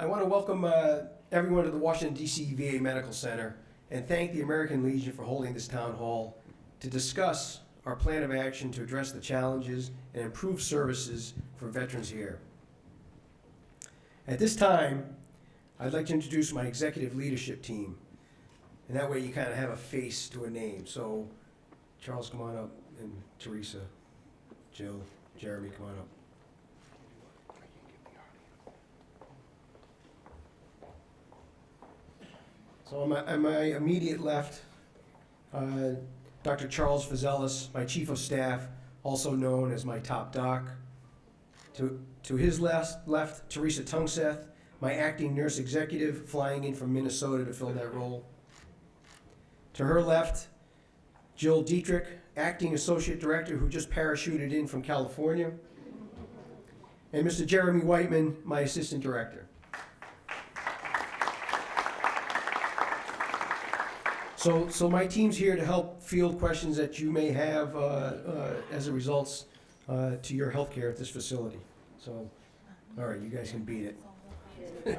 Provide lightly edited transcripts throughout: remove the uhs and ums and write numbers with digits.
I want to welcome everyone to the Washington, D.C. VA Medical Center and thank the American Legion for holding this town hall to discuss our plan of action to address the challenges and improve services for veterans here. At this time, I'd like to introduce my executive leadership team, and that way you kind of have a face to a name. So, Charles, come on up, and Teresa, Jill, Jeremy, come on up. So on my immediate left, Dr. Charles Fazelis, my Chief of Staff, also known as my top doc. To his left, Teresa Tungseth, my acting nurse executive, flying in from Minnesota to fill that role. To her left, Jill Dietrich, acting associate director who just parachuted in from California. And Mr. Jeremy Whiteman, my assistant director. So my team's here to help field questions that you may have as a result to your health care at this facility. So, all right, you guys can beat it.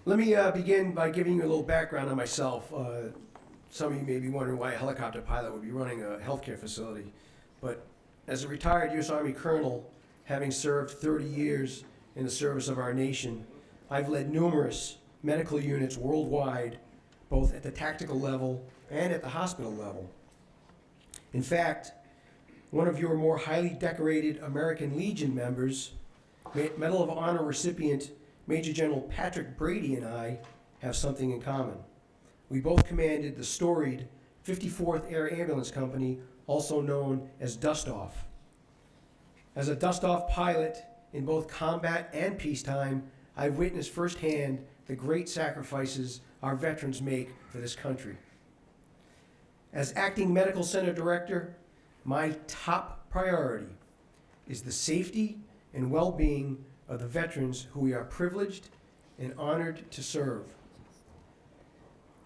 Let me begin by giving you a little background on myself. Some of you may be wondering why a helicopter pilot would be running a healthcare facility. But as a retired U.S. Army colonel, having served 30 years in the service of our nation, I've led numerous medical units worldwide, both at the tactical level and at the hospital level. In fact, one of your more highly decorated American Legion members, Medal of Honor recipient Major General Patrick Brady, and I have something in common. We both commanded the storied 54th Air Ambulance Company, also known as Dust Off. As a Dust Off pilot in both combat and peacetime, I've witnessed firsthand the great sacrifices our veterans make for this country. As acting medical center director, my top priority is the safety and well-being of the veterans who we are privileged and honored to serve.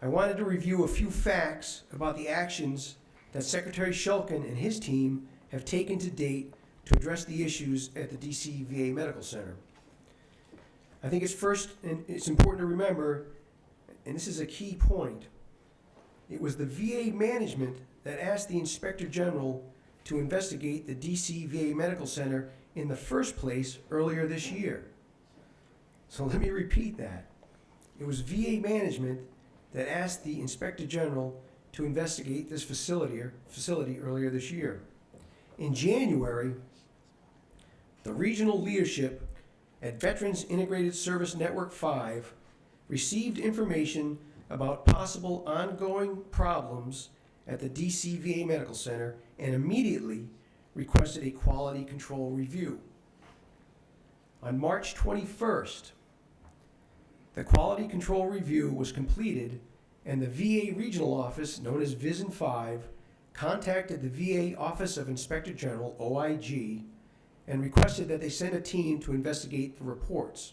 I wanted to review a few facts about the actions that Secretary Shulkin and his team have taken to date to address the issues at the DC VA Medical Center. I think it's important to remember, and this is a key point, it was the VA management that asked the Inspector General to investigate the DC VA Medical Center in the first place earlier this year. So let me repeat that. It was VA management that asked the Inspector General to investigate this facility earlier this year. In January, the regional leadership at Veterans Integrated Service Network 5 received information about possible ongoing problems at the DC VA Medical Center and immediately requested a quality control review. On March 21st, the quality control review was completed and the VA regional office, known as VISN 5, contacted the VA Office of Inspector General, OIG, and requested that they send a team to investigate the reports.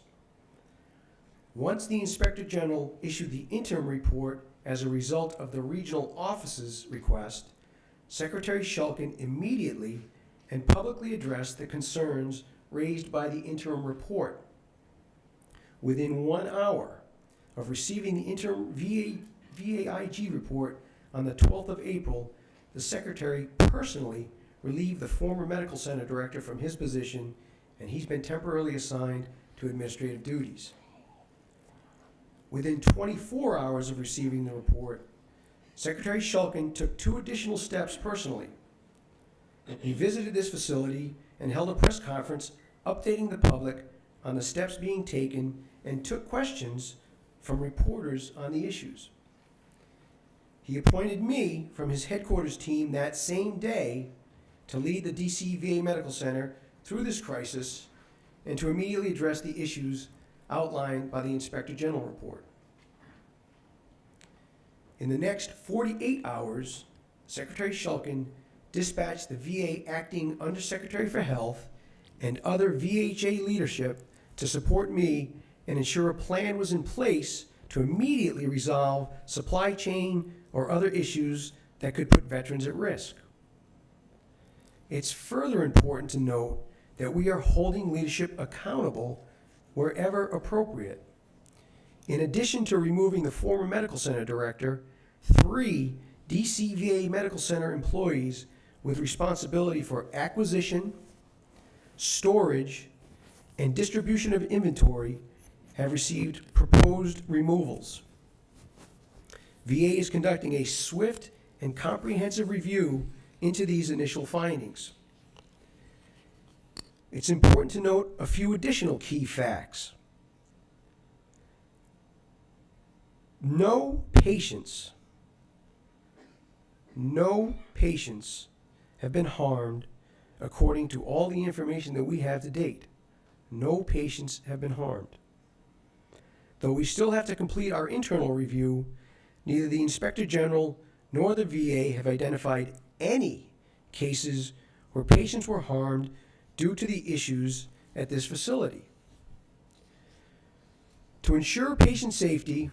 Once the Inspector General issued the interim report as a result of the regional office's request, Secretary Shulkin immediately and publicly addressed the concerns raised by the interim report. Within 1 hour of receiving the interim VAIG report on the 12th of April, the Secretary personally relieved the former medical center director from his position, and he's been temporarily assigned to administrative duties. Within 24 hours of receiving the report, Secretary Shulkin took 2 additional steps personally. He visited this facility and held a press conference updating the public on the steps being taken and took questions from reporters on the issues. He appointed me from his headquarters team that same day to lead the DC VA Medical Center through this crisis and to immediately address the issues outlined by the Inspector General report. In the next 48 hours, Secretary Shulkin dispatched the VA Acting Undersecretary for Health and other VHA leadership to support me and ensure a plan was in place to immediately resolve supply chain or other issues that could put veterans at risk. It's further important to note that we are holding leadership accountable wherever appropriate. In addition to removing the former medical center director, 3 DCVA Medical Center employees with responsibility for acquisition, storage, and distribution of inventory have received proposed removals. VA is conducting a swift and comprehensive review into these initial findings. It's important to note a few additional key facts. No patients have been harmed according to all the information that we have to date. No patients have been harmed. Though we still have to complete our internal review, neither the Inspector General nor the VA have identified any cases where patients were harmed due to the issues at this facility. To ensure patient safety,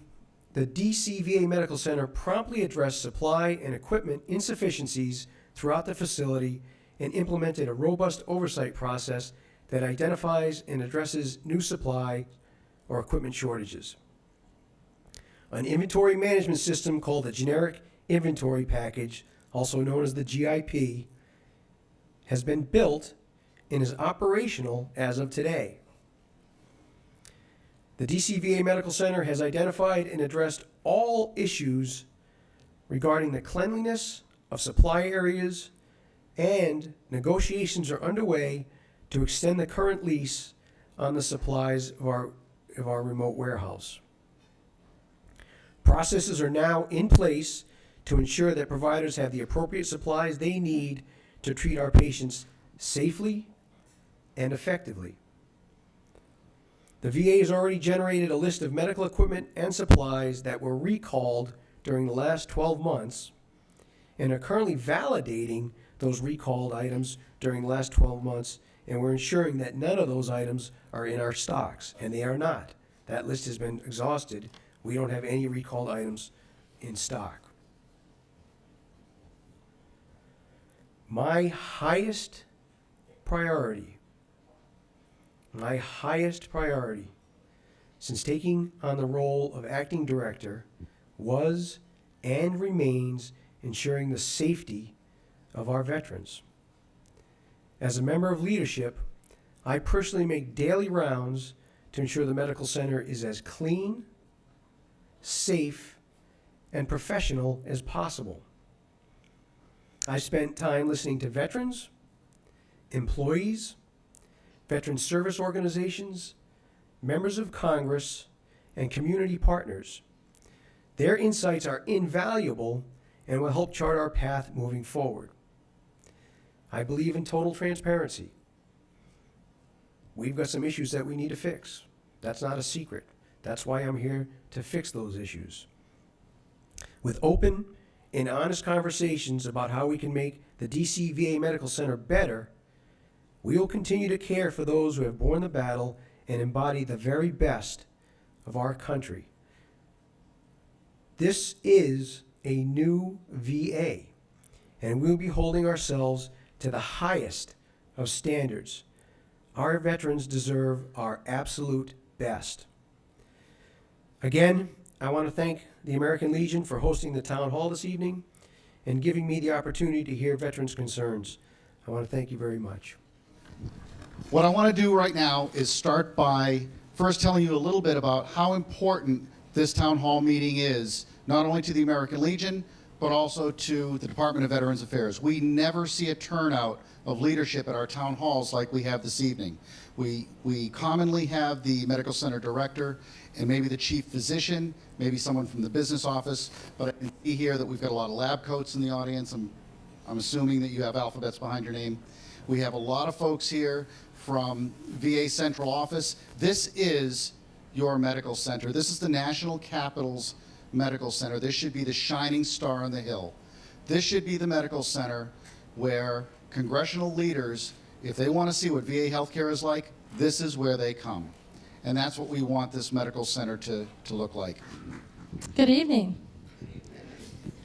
the DCVA Medical Center promptly addressed supply and equipment insufficiencies throughout the facility and implemented a robust oversight process that identifies and addresses new supply or equipment shortages. An inventory management system called the Generic Inventory Package, also known as the GIP, has been built and is operational as of today. The DCVA Medical Center has identified and addressed all issues regarding the cleanliness of supply areas, and negotiations are underway to extend the current lease on the supplies of our remote warehouse. Processes are now in place to ensure that providers have the appropriate supplies they need to treat our patients safely and effectively. The VA has already generated a list of medical equipment and supplies that were recalled during the last 12 months and are currently validating those recalled items during the last 12 months, and we're ensuring that none of those items are in our stocks, and they are not. That list has been exhausted. We don't have any recalled items in stock. My highest priority since taking on the role of acting director was and remains ensuring the safety of our veterans. As a member of leadership, I personally make daily rounds to ensure the medical center is as clean, safe, and professional as possible. I spent time listening to veterans, employees, veteran service organizations, members of Congress, and community partners. Their insights are invaluable and will help chart our path moving forward. I believe in total transparency. We've got some issues that we need to fix. That's not a secret. That's why I'm here to fix those issues. With open and honest conversations about how we can make the DCVA Medical Center better, we will continue to care for those who have borne the battle and embody the very best of our country. This is a new VA, and we'll be holding ourselves to the highest of standards. Our veterans deserve our absolute best. Again, I want to thank the American Legion for hosting the town hall this evening and giving me the opportunity to hear veterans' concerns. I want to thank you very much. What I want to do right now is start by first telling you a little bit about how important this town hall meeting is, not only to the American Legion, but also to the Department of Veterans Affairs. We never see a turnout of leadership at our town halls like we have this evening. We commonly have the medical center director and maybe the chief physician, maybe someone from the business office, but I can see here that we've got a lot of lab coats in the audience. I'm assuming that you have alphabets behind your name. We have a lot of folks here from VA Central Office. This is your medical center. This is the National Capital's Medical Center. This should be the shining star on the hill. This should be the medical center where congressional leaders, if they want to see what VA healthcare is like, this is where they come. And that's what we want this medical center to look like. Good evening.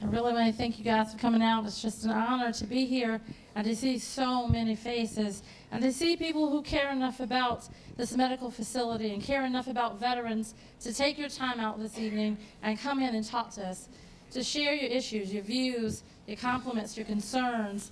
I really want to thank you guys for coming out. It's just an honor to be here and to see so many faces and to see people who care enough about this medical facility and care enough about veterans to take your time out this evening and come in and talk to us, to share your issues, your views, your compliments, your concerns.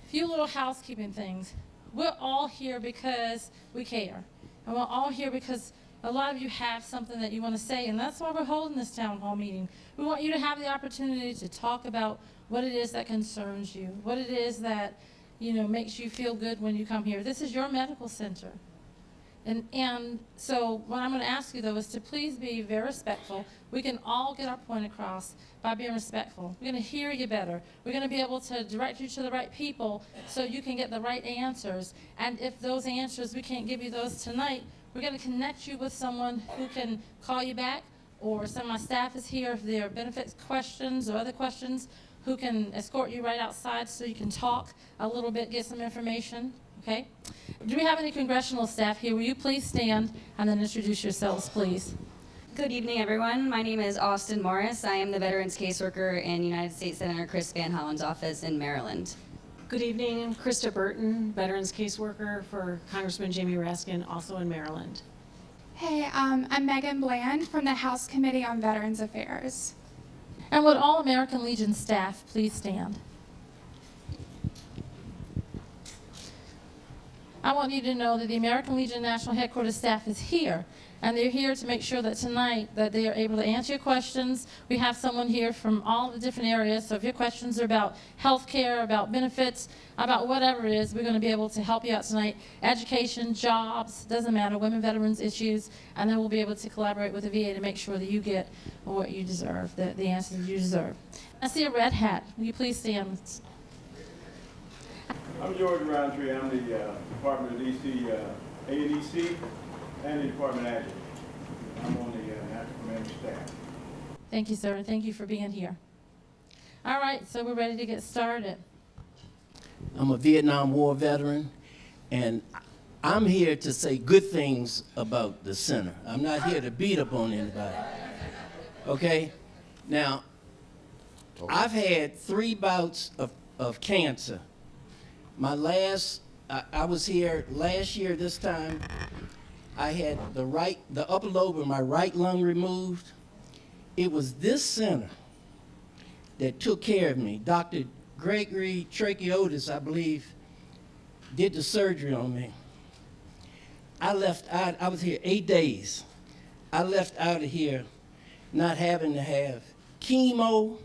A few little housekeeping things. We're all here because we care. And we're all here because a lot of you have something that you want to say, and that's why we're holding this town hall meeting. We want you to have the opportunity to talk about what it is that concerns you, what it is that, makes you feel good when you come here. This is your medical center. And so what I'm going to ask you, though, is to please be very respectful. We can all get our point across by being respectful. We're going to hear you better. We're going to be able to direct you to the right people so you can get the right answers. And if those answers, we can't give you those tonight, we're going to connect you with someone who can call you back, or some of my staff is here if there are benefits questions or other questions, who can escort you right outside so you can talk a little bit, get some information. Okay? Do we have any congressional staff here? Will you please stand and then introduce yourselves, please? Good evening, everyone. My name is Austin Morris. I am the Veterans Caseworker in United States Senator Chris Van Hollen's office in Maryland. Good evening, I'm Krista Burton, Veterans Caseworker for Congressman Jamie Raskin, also in Maryland. Hey, I'm Megan Bland from the House Committee on Veterans Affairs. And would all American Legion staff please stand? I want you to know that the American Legion National Headquarters staff is here, and they're here to make sure that tonight that they are able to answer your questions. We have someone here from all the different areas, so if your questions are about health care, about benefits, about whatever it is, we're going to be able to help you out tonight. Education, jobs, doesn't matter, women, veterans issues, and then we'll be able to collaborate with the VA to make sure that you get what you deserve, the answers you deserve. I see a red hat. Will you please stand? I'm George Roundtree. I'm the Department of DC A&EC and the Department Adjutant. I'm on the National Command staff. Thank you, sir, and thank you for being here. All right, so we're ready to get started. I'm a Vietnam War veteran, and I'm here to say good things about the center. I'm not here to beat up on anybody. Okay? Now, I've had 3 bouts of cancer. My last, I was here last year this time. I had the upper lobe of my right lung removed. It was this center that took care of me. Dr. Gregory Tracheotis, I believe, did the surgery on me. I was here 8 days. I left out of here not having to have chemo,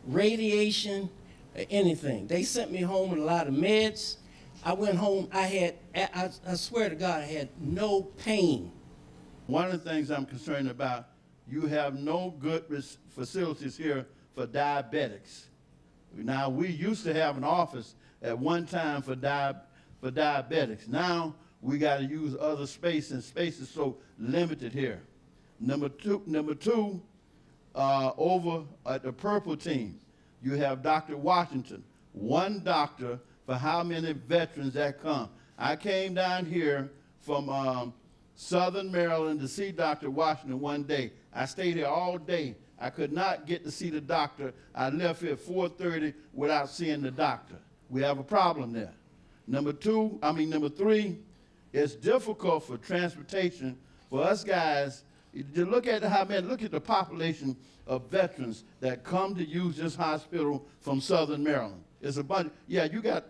radiation, or anything. They sent me home with a lot of meds. I went home, I swear to God, I had no pain. One of the things I'm concerned about, you have no good facilities here for diabetics. Now, we used to have an office at one time for diabetics. Now, we got to use other space, and space is so limited here. Number two, over at the Purple Team, you have Dr. Washington, one doctor for how many veterans that come. I came down here from Southern Maryland to see Dr. Washington one day. I stayed here all day. I could not get to see the doctor. I left here at 4:30 without seeing the doctor. We have a problem there. Number three, it's difficult for transportation for us guys. You look at look at the population of veterans that come to use this hospital from Southern Maryland. It's a bunch. Yeah, you got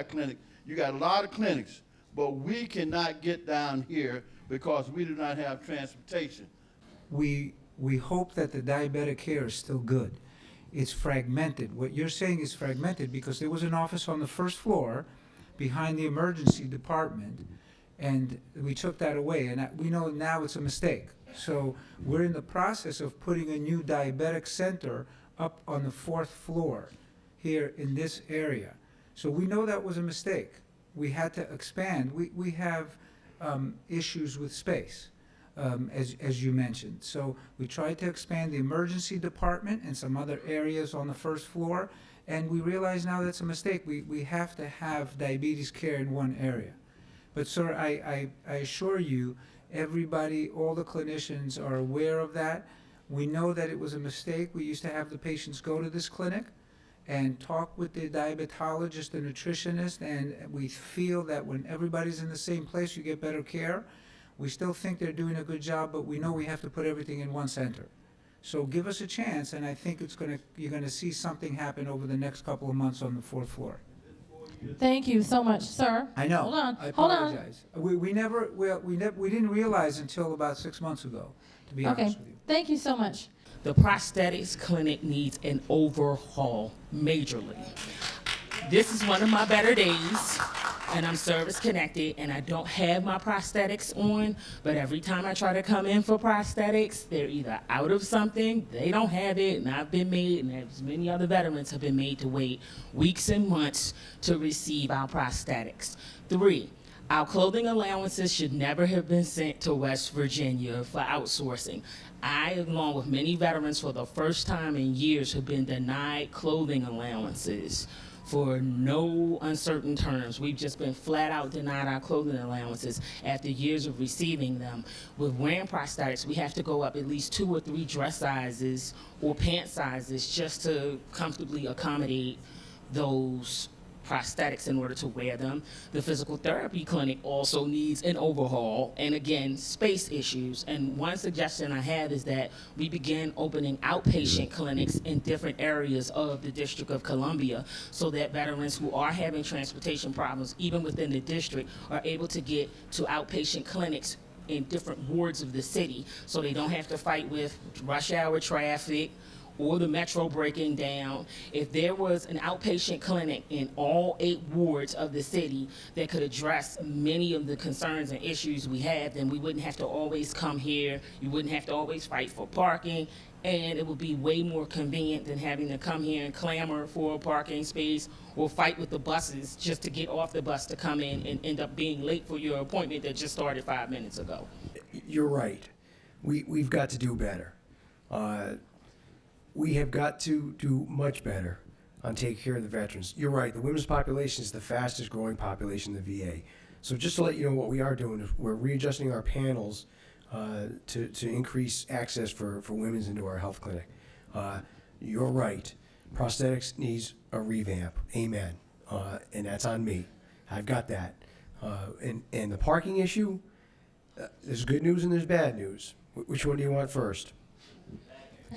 clinic. You got a lot of clinics, but we cannot get down here because we do not have transportation. We hope that the diabetic care is still good. It's fragmented. What you're saying is fragmented because there was an office on the first floor behind the emergency department, and we took that away, and we know now it's a mistake. So we're in the process of putting a new diabetic center up on the 4th floor here in this area. So we know that was a mistake. We had to expand. We have issues with space, as you mentioned. So we tried to expand the emergency department and some other areas on the 1st floor, and we realize now that's a mistake. We have to have diabetes care in one area. But sir, I assure you, everybody, all the clinicians are aware of that. We know that it was a mistake. We used to have the patients go to this clinic, and talk with the diabetologist and nutritionist, and we feel that when everybody's in the same place, you get better care. We still think they're doing a good job, but we know we have to put everything in one center. So give us a chance, and I think you're gonna see something happen over the next couple of months on the 4th floor. Thank you so much, sir. I know. Hold on, I hold on. apologize. We didn't realize until about 6 months ago, to be Okay, honest with you. thank you so much. The prosthetics clinic needs an overhaul majorly. This is one of my better days, and I'm service connected, and I don't have my prosthetics on, but every time I try to come in for prosthetics, they're either out of something, they don't have it, and I've been made, and as many other veterans have been made to wait weeks and months to receive our prosthetics. 3, our clothing allowances should never have been sent to West Virginia for outsourcing. I, along with many veterans, for the first time in years, have been denied clothing allowances for no uncertain terms. We've just been flat out denied our clothing allowances after years of receiving them. With wearing prosthetics, we have to go up at least 2 or 3 dress sizes or pant sizes just to comfortably accommodate those prosthetics in order to wear them. The physical therapy clinic also needs an overhaul, and again, space issues. And one suggestion I have is that we begin opening outpatient clinics in different areas of the District of Columbia so that veterans who are having transportation problems, even within the district, are able to get to outpatient clinics in different wards of the city so they don't have to fight with rush hour traffic or the metro breaking down. If there was an outpatient clinic in all 8 wards of the city that could address many of the concerns and issues we have, then we wouldn't have to always come here, you wouldn't have to always fight for parking, and it would be way more convenient than having to come here and clamor for a parking space or fight with the buses just to get off the bus to come in and end up being late for your appointment that just started 5 minutes ago. You're right. We've got to do better. We have got to do much better on taking care of the veterans. You're right, the women's population is the fastest growing population in the VA. So just to let you know what we are doing, is we're readjusting our panels to increase access for women's into our health clinic. You're right, prosthetics needs a revamp, amen. And that's on me, I've got that. And the parking issue, there's good news and there's bad news. Which one do you want first?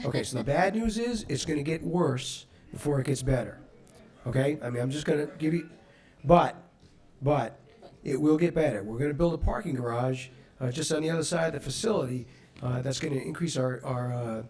Okay, so the bad news is it's going to get worse before it gets better. Okay? I mean, I'm just going to give you, but it will get better. We're going to build a parking garage just on the other side of the facility that's going to increase our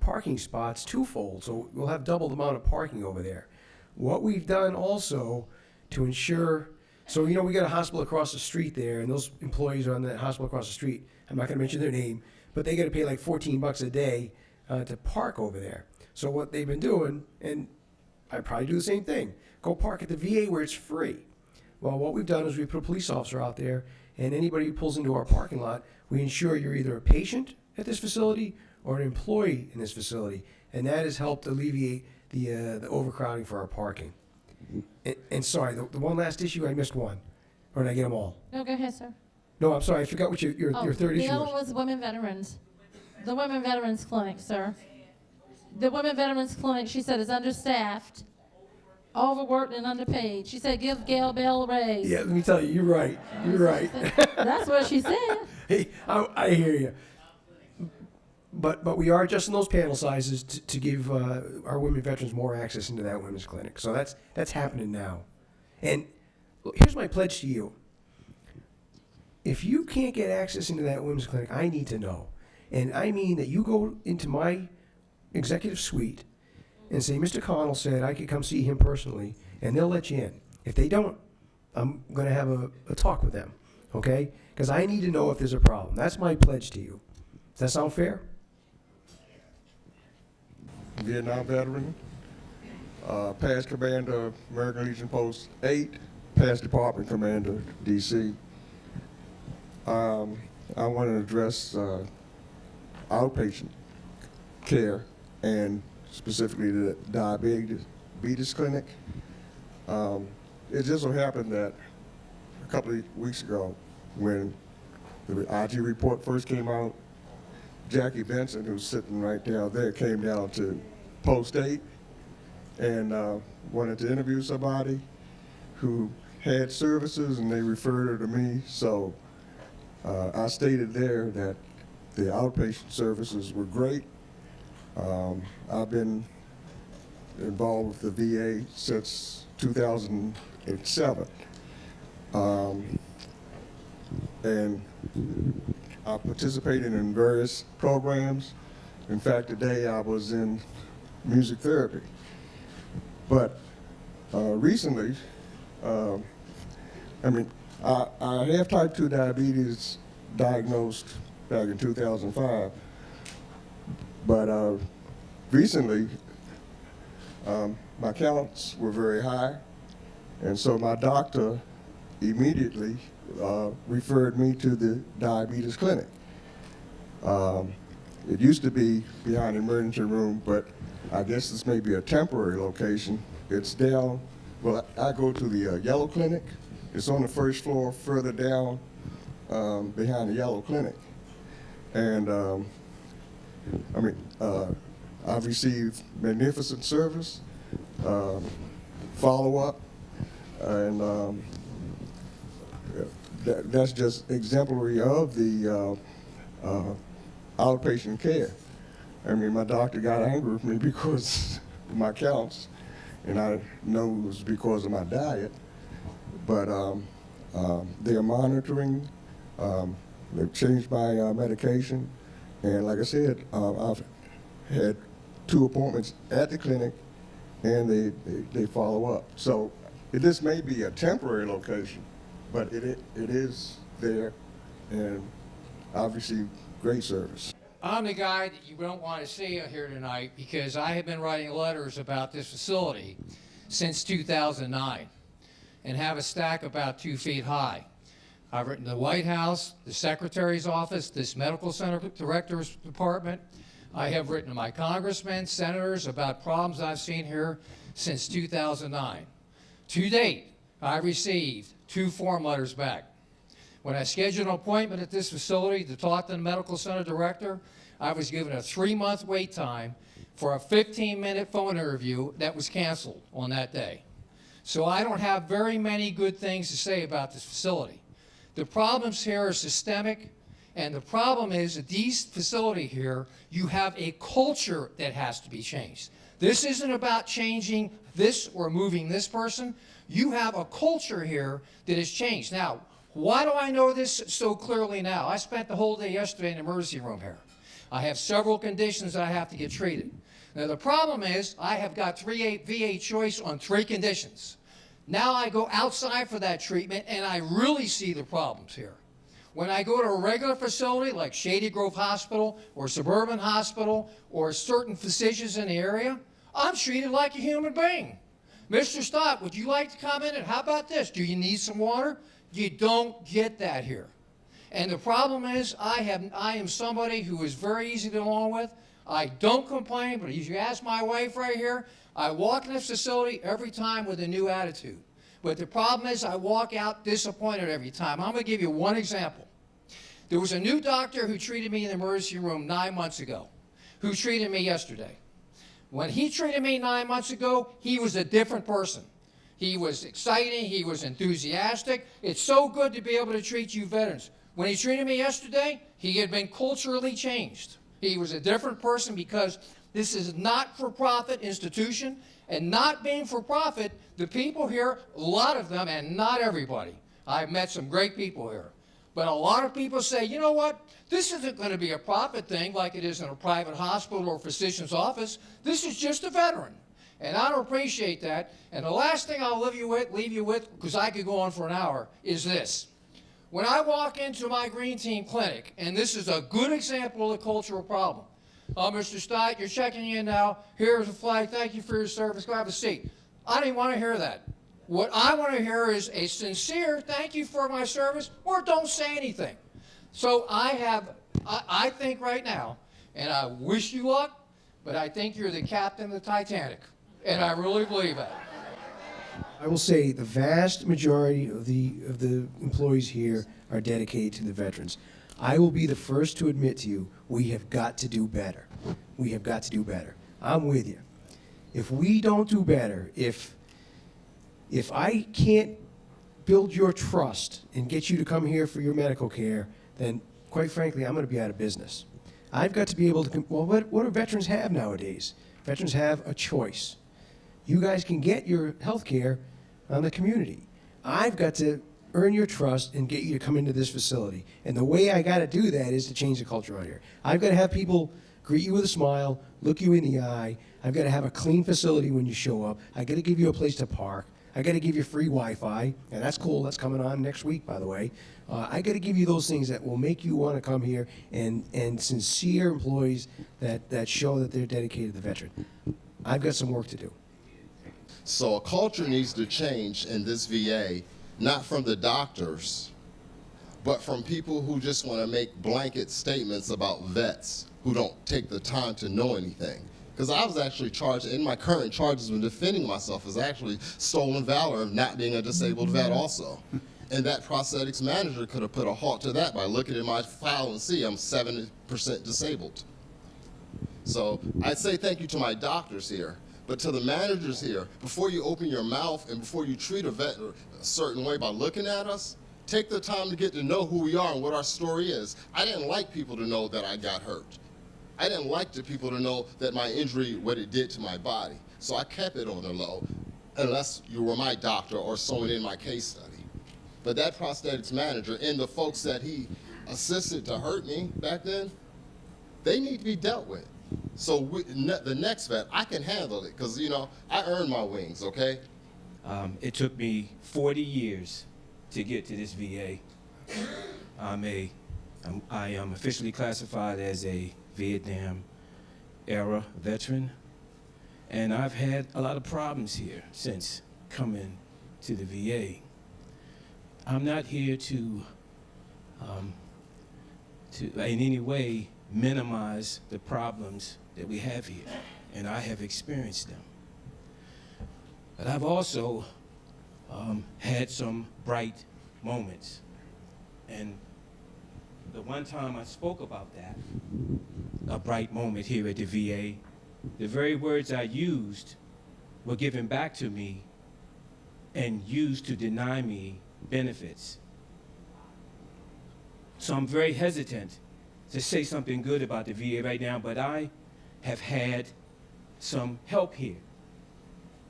parking spots twofold. So we'll have double the amount of parking over there. What we've done also to ensure, so we got a hospital across the street there, and those employees are on that hospital across the street. I'm not going to mention their name, but they got to pay like $14 a day to park over there. So what they've been doing, and I probably do the same thing, go park at the VA where it's free. Well, what we've done is we put a police officer out there, and anybody who pulls into our parking lot, we ensure you're either a patient at this facility or an employee in this facility, and that has helped alleviate the overcrowding for our parking. And sorry, the one last issue, I missed one, or did I get them all? No, go ahead, sir. No, I'm sorry, I forgot what your third issue The other was. one was women veterans. The women veterans clinic, sir. The women veterans clinic, she said, is understaffed, overworked, and underpaid. She said, give Gail Bell a raise. Yeah, let me tell you, you're right. You're right. That's what she said. Hey, I hear you. But we are adjusting those panel sizes to give our women veterans more access into that women's clinic. So that's happening now. And look, here's my pledge to you. If you can't get access into that women's clinic, I need to know. And I mean that you go into my executive suite and say, Mr. Connell said I could come see him personally, and they'll let you in. If they don't, I'm going to have a talk with them, okay? Because I need to know if there's a problem. That's my pledge to you. Does that sound fair? Vietnam veteran, past commander, American Legion Post 8, past department commander, DC. I want to address outpatient care and specifically the diabetes clinic. It just so happened that a couple of weeks ago when the IG report first came out, Jackie Benson, who's sitting right down there, came down to Post 8 and wanted to interview somebody who had services, and they referred her to me. So I stated there that the outpatient services were great. I've been involved with the VA since 2007. And I participated in various programs. In fact, today I was in music therapy. But recently, I have type 2 diabetes diagnosed back in 2005. But recently, my counts were very high, and so my doctor immediately referred me to the diabetes clinic. It used to be behind the emergency room, but I guess this may be a temporary location. It's down, well, I go to the yellow clinic. It's on the first floor further down behind the yellow clinic. And I've received magnificent service, follow-up, and that's just exemplary of the outpatient care. I mean, my doctor got angry with me because of my counts, and I know it was because of my diet, but they're monitoring, they've changed my medication, and like I said, I've had 2 appointments at the clinic, and they follow up. So this may be a temporary location, but it is there, and I've received great service. I'm the guy that you don't want to see here tonight because I have been writing letters about this facility since 2009 and have a stack about 2 feet high. I've written to the White House, the Secretary's office, this medical center director's department. I have written to my congressmen, senators about problems I've seen here since 2009. To date, I received 2 form letters back. When I scheduled an appointment at this facility to talk to the medical center director, I was given a 3-month wait time for a 15-minute phone interview that was canceled on that day. So I don't have very many good things to say about this facility. The problems here are systemic, and the problem is that these facilities here, you have a culture that has to be changed. This isn't about changing this or moving this person. You have a culture here that has changed. Now, why do I know this so clearly now? I spent the whole day yesterday in the emergency room here. I have several conditions that I have to get treated. Now, the problem is I have got VA choice on 3 conditions. Now I go outside for that treatment, and I really see the problems here. When I go to a regular facility like Shady Grove Hospital or Suburban Hospital or certain physicians in the area, I'm treated like a human being. Mr. Stott, would you like to come in and how about this? Do you need some water? You don't get that here. And the problem is I am somebody who is very easy to get along with. I don't complain, but as you ask my wife right here, I walk in this facility every time with a new attitude. But the problem is I walk out disappointed every time. I'm going to give you one example. There was a new doctor who treated me in the emergency room 9 months ago, who treated me yesterday. When he treated me 9 months ago, he was a different person. He was exciting, he was enthusiastic. It's so good to be able to treat you veterans. When he treated me yesterday, he had been culturally changed. He was a different person because this is a not-for-profit institution, and not being for-profit, the people here, a lot of them, and not everybody. I've met some great people here. But a lot of people say, you know what, this isn't going to be a profit thing like it is in a private hospital or physician's office. This is just a veteran. And I don't appreciate that. And the last thing I'll leave you with, because I could go on for an hour, is this. When I walk into my Green Team clinic, and this is a good example of the cultural problem. Mr. Stott, you're checking in now. Here's a flag. Thank you for your service. Go have a seat. I don't even want to hear that. What I want to hear is a sincere thank you for my service, or don't say anything. So I think right now, and I wish you luck, but I think you're the captain of the Titanic. And I really believe that. I will say the vast majority of the employees here are dedicated to the veterans. I will be the first to admit to you, we have got to do better. We have got to do better. I'm with you. If we don't do better, if I can't build your trust and get you to come here for your medical care, then quite frankly, I'm going to be out of business. I've got to be able to, well, what do veterans have nowadays? Veterans have a choice. You guys can get your health care on the community. I've got to earn your trust and get you to come into this facility. And the way I got to do that is to change the culture out here. I've got to have people greet you with a smile, look you in the eye. I've got to have a clean facility when you show up. I got to give you a place to park. I got to give you free Wi-Fi, and that's cool. That's coming on next week, by the way. I got to give you those things that will make you want to come here, and sincere employees that show that they're dedicated to the veteran. I've got some work to do. So a culture needs to change in this VA, not from the doctors, but from people who just want to make blanket statements about vets who don't take the time to know anything. Because I was actually charged, in my current charges when defending myself, is actually stolen valor of not being a disabled vet also. And that prosthetics manager could have put a halt to that by looking at my file and see I'm 70% disabled. So I'd say thank you to my doctors here, but to the managers here, before you open your mouth and before you treat a vet a certain way by looking at us, take the time to get to know who we are and what our story is. I didn't like people to know that I got hurt. I didn't like the people to know that my injury, what it did to my body. So I kept it on the low, unless you were my doctor or someone in my case study. But that prosthetics manager and the folks that he assisted to hurt me back then, they need to be dealt with. So the next vet, I can handle it, because, you know, I earned my wings, okay? It took me 40 years to get to this VA. I am officially classified as a Vietnam era veteran, and I've had a lot of problems here since coming to the VA. I'm not here to in any way minimize the problems that we have here, and I have experienced them. But I've also had some bright moments, and the one time I spoke about that, a bright moment here at the VA, the very words I used were given back to me and used to deny me benefits. So I'm very hesitant to say something good about the VA right now, but I have had some help here.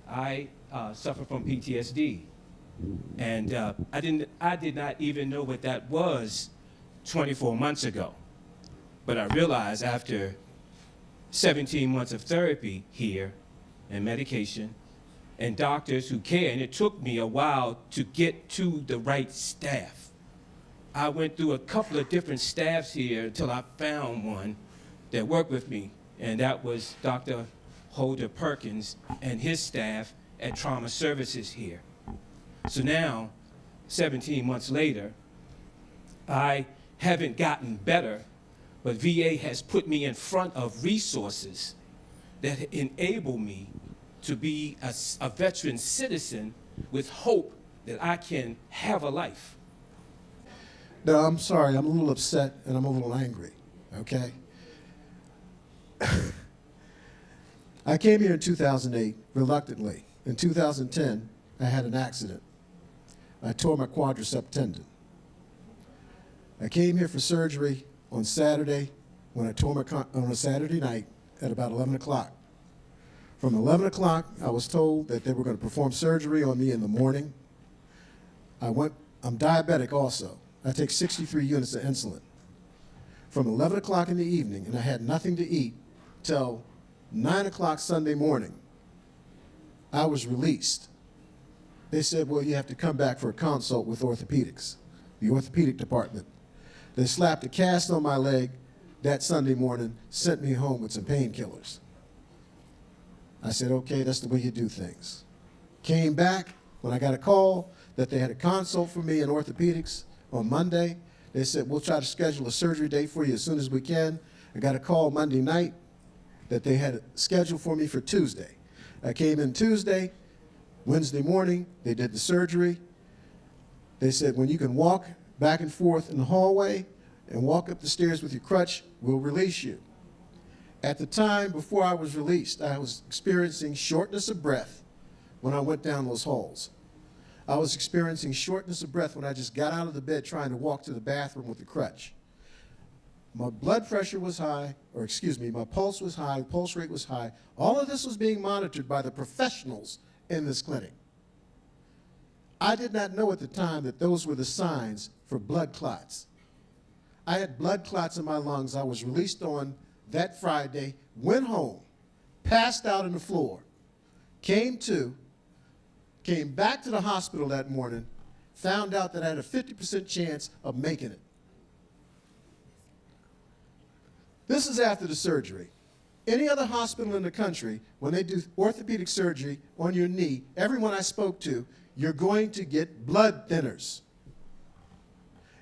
I suffer from PTSD, and I did not even know what that was 24 months ago. But I realized after 17 months of therapy here and medication and doctors who care, and it took me a while to get to the right staff. I went through a couple of different staffs here until I found one that worked with me, and that was Dr. Holder Perkins and his staff at Trauma Services here. So now, 17 months later, I haven't gotten better, but VA has put me in front of resources that enable me to be a veteran citizen with hope that I can have a life. No, I'm sorry. I'm a little upset and I'm a little angry, okay? I came here in 2008, reluctantly. In 2010, I had an accident. I tore my quadricep tendon. I came here for surgery on Saturday when I tore on a Saturday night at about 11 o'clock. From 11 o'clock, I was told that they were going to perform surgery on me in the morning. I'm diabetic also. I take 63 units of insulin. From 11 o'clock in the evening, and I had nothing to eat till 9 o'clock Sunday morning, I was released. They said, well, you have to come back for a consult with orthopedics, the orthopedic department. They slapped a cast on my leg that Sunday morning, sent me home with some painkillers. I said, okay, that's the way you do things. Came back when I got a call that they had a consult for me in orthopedics on Monday. They said, we'll try to schedule a surgery date for you as soon as we can. I got a call Monday night that they had a schedule for me for Tuesday. I came in Tuesday. Wednesday morning, they did the surgery. They said, when you can walk back and forth in the hallway and walk up the stairs with your crutch, we'll release you. At the time before I was released, I was experiencing shortness of breath when I went down those halls. I was experiencing shortness of breath when I just got out of the bed trying to walk to the bathroom with a crutch. My blood pressure was high, or excuse me, my pulse was high, pulse rate was high. All of this was being monitored by the professionals in this clinic. I did not know at the time that those were the signs for blood clots. I had blood clots in my lungs. I was released on that Friday, went home, passed out on the floor, came back to the hospital that morning, found out that I had a 50% chance of making it. This is after the surgery. Any other hospital in the country, when they do orthopedic surgery on your knee, everyone I spoke to, you're going to get blood thinners.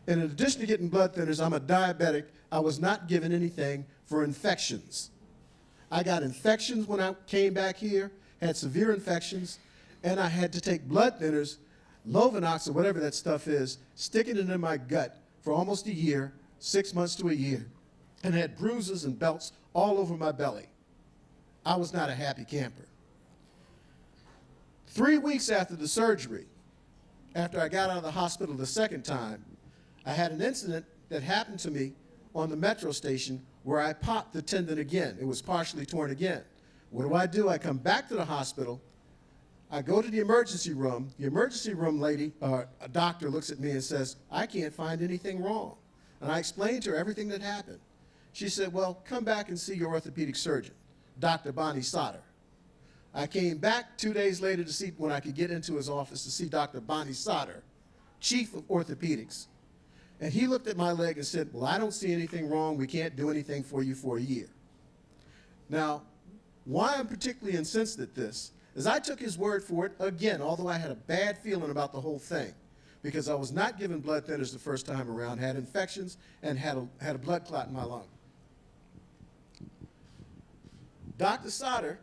And in addition to getting blood thinners, I'm a diabetic. I was not given anything for infections. I got infections when I came back here, had severe infections, and I had to take blood thinners, Lovenox or whatever that stuff is, sticking it in my gut for almost a year, 6 months to a year, and had bruises and belts all over my belly. I was not a happy camper. 3 weeks after the surgery, after I got out of the hospital the second time, I had an incident that happened to me on the metro station where I popped the tendon again. It was partially torn again. What do? I come back to the hospital. I go to the emergency room. The emergency room lady, a doctor, looks at me and says, "I can't find anything wrong." And I explained to her everything that happened. She said, "Well, come back and see your orthopedic surgeon, Dr. Bonnie Sotter." I came back 2 days later to see when I could get into his office to see Dr. Bonnie Sotter, chief of orthopedics. And he looked at my leg and said, "Well, I don't see anything wrong. We can't do anything for you for a year." Now, why I'm particularly incensed at this is I took his word for it again, although I had a bad feeling about the whole thing, because I was not given blood thinners the first time around, had infections, and had a blood clot in my lung. Dr. Sotter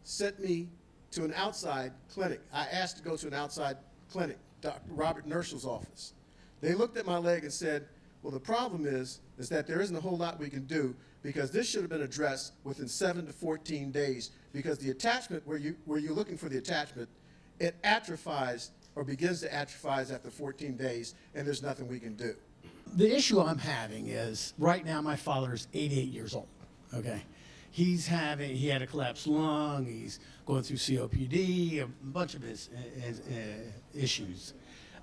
sent me to an outside clinic. I asked to go to an outside clinic, Dr. Robert Nerschel's office. They looked at my leg and said, "Well, the problem is that there isn't a whole lot we can do because this should have been addressed within 7 to 14 days because the attachment, where you're looking for the attachment, it atrophies or begins to atrophize after 14 days, and there's nothing we can do." The issue I'm having is, right now my father is 88 years old, okay? He had a collapsed lung, he's going through COPD, a bunch of his issues.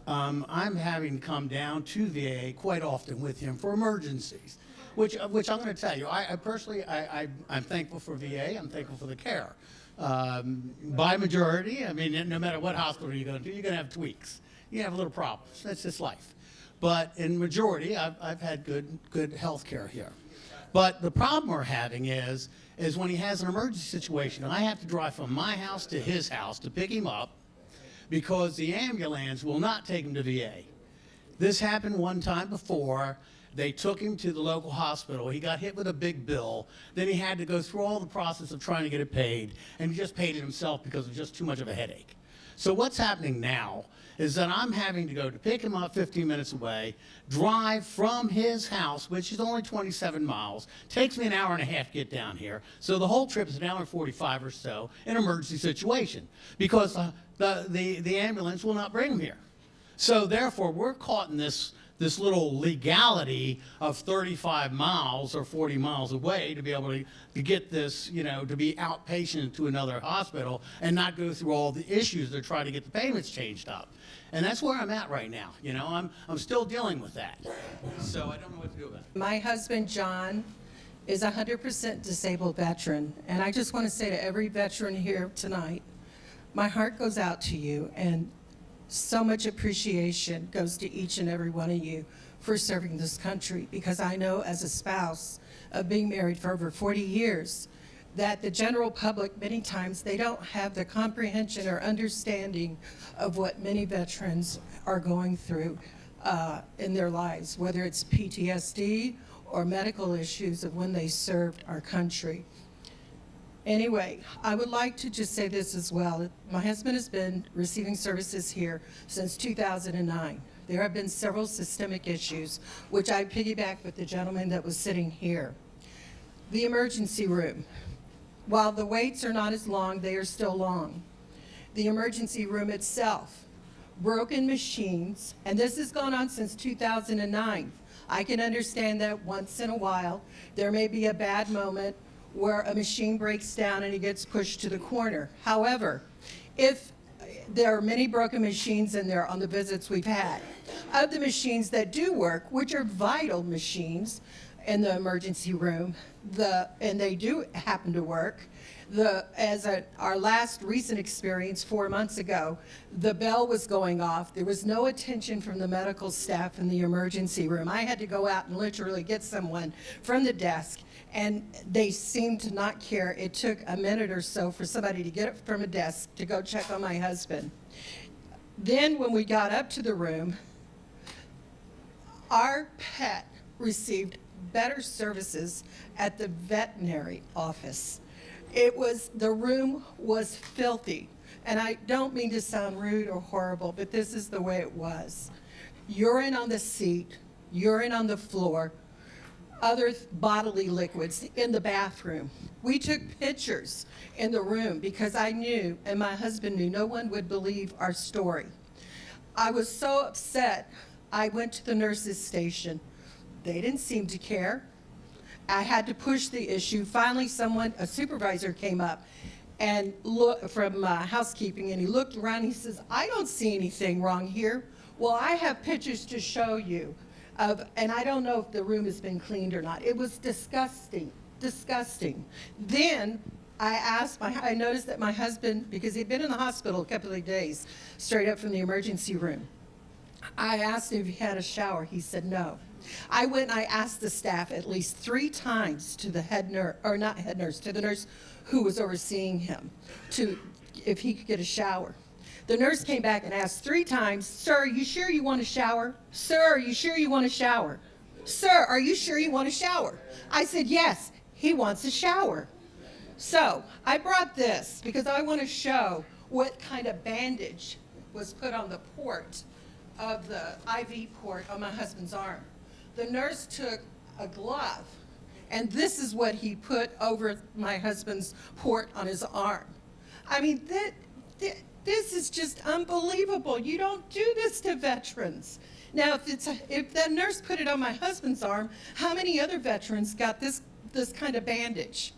I'm having to come down to VA quite often with him for emergencies, which I'm going to tell you, I personally, I'm thankful for VA, I'm thankful for the care. By majority, I mean, no matter what hospital you go to, you're going to have tweaks. You have little problems, that's just life. But in majority, I've had good health care here. But the problem we're having is when he has an emergency situation, I have to drive from my house to his house to pick him up because the ambulance will not take him to VA. This happened one time before. They took him to the local hospital. He got hit with a big bill. Then he had to go through all the process of trying to get it paid, and he just paid it himself because it was just too much of a headache. So what's happening now is that I'm having to go to pick him up 15 minutes away, drive from his house, which is only 27 miles, takes me an hour and a half to get down here. So the whole trip is an hour and 45 or so in an emergency situation because the ambulance will not bring him here. So therefore, we're caught in this little legality of 35 miles or 40 miles away to be able to get this, to be outpatient to another hospital and not go through all the issues to try to get the payments changed up. And that's where I'm at right now. I'm still dealing with that. So I don't know what to do about it. My husband, John, is a 100% disabled veteran. And I just want to say to every veteran here tonight, my heart goes out to you, and so much appreciation goes to each and every one of you for serving this country, because I know as a spouse of being married for over 40 years that the general public, many times, they don't have the comprehension or understanding of what many veterans are going through in their lives, whether it's PTSD or medical issues of when they served our country. Anyway, I would like to just say this as well. My husband has been receiving services here since 2009. There have been several systemic issues, which I piggyback with the gentleman that was sitting here. The emergency room. While the waits are not as long, they are still long. The emergency room itself, broken machines, and this has gone on since 2009. I can understand that once in a while, there may be a bad moment where a machine breaks down and it gets pushed to the corner. However, if there are many broken machines in there on the visits we've had, of the machines that do work, which are vital machines in the emergency room, and they do happen to work, our last recent experience 4 months ago, the bell was going off. There was no attention from the medical staff in the emergency room. I had to go out and literally get someone from the desk, and they seemed to not care. It took a minute or so for somebody to get up from a desk to go check on my husband. Then when we got up to the room, our pet received better services at the veterinary office. The room was filthy. And I don't mean to sound rude or horrible, but this is the way it was. Urine on the seat, urine on the floor, other bodily liquids in the bathroom. We took pictures in the room because I knew, and my husband knew, no one would believe our story. I was so upset, I went to the nurses' station. They didn't seem to care. I had to push the issue. Finally, a supervisor came up and from housekeeping, and he looked around and he says, I don't see anything wrong here. Well, I have pictures to show you and I don't know if the room has been cleaned or not. It was disgusting, disgusting. Then I noticed that my husband, because he'd been in the hospital a couple of days, straight up from the emergency room, I asked him if he had a shower. He said no. I went and I asked the staff at least 3 times to the head nurse, or not head nurse, to the nurse who was overseeing him, if he could get a shower. The nurse came back and asked 3 times, sir, are you sure you want a shower? Sir, are you sure you want a shower? Sir, are you sure you want a shower? I said, yes, he wants a shower. So I brought this because I want to show what kind of bandage was put on the port of the IV port on my husband's arm. The nurse took a glove, and this is what he put over my husband's port on his arm. I mean, this is just unbelievable. You don't do this to veterans. Now, if that nurse put it on my husband's arm, how many other veterans got this kind of bandage?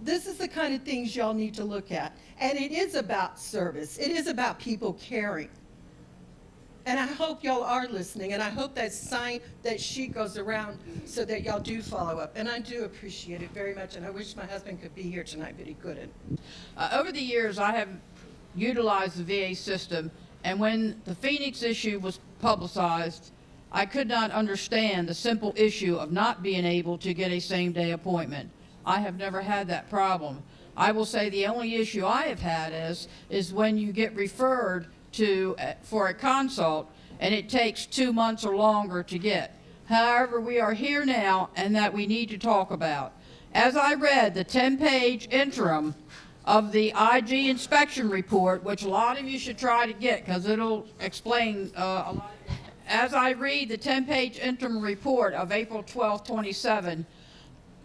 This is the kind of things y'all need to look at. And it is about service. It is about people caring. And I hope y'all are listening, and I hope that sheet goes around so that y'all do follow up. And I do appreciate it very much, and I wish my husband could be here tonight, but he couldn't. Over the years, I have utilized the VA system, and when the Phoenix issue was publicized, I could not understand the simple issue of not being able to get a same-day appointment. I have never had that problem. I will say the only issue I have had is when you get referred for a consult, and it takes 2 months or longer to get. However, we are here now, and that we need to talk about. As I read the 10-page interim of the IG inspection report, which a lot of you should try to get because it'll explain a lot. As I read the 10-page interim report of April 12, 27,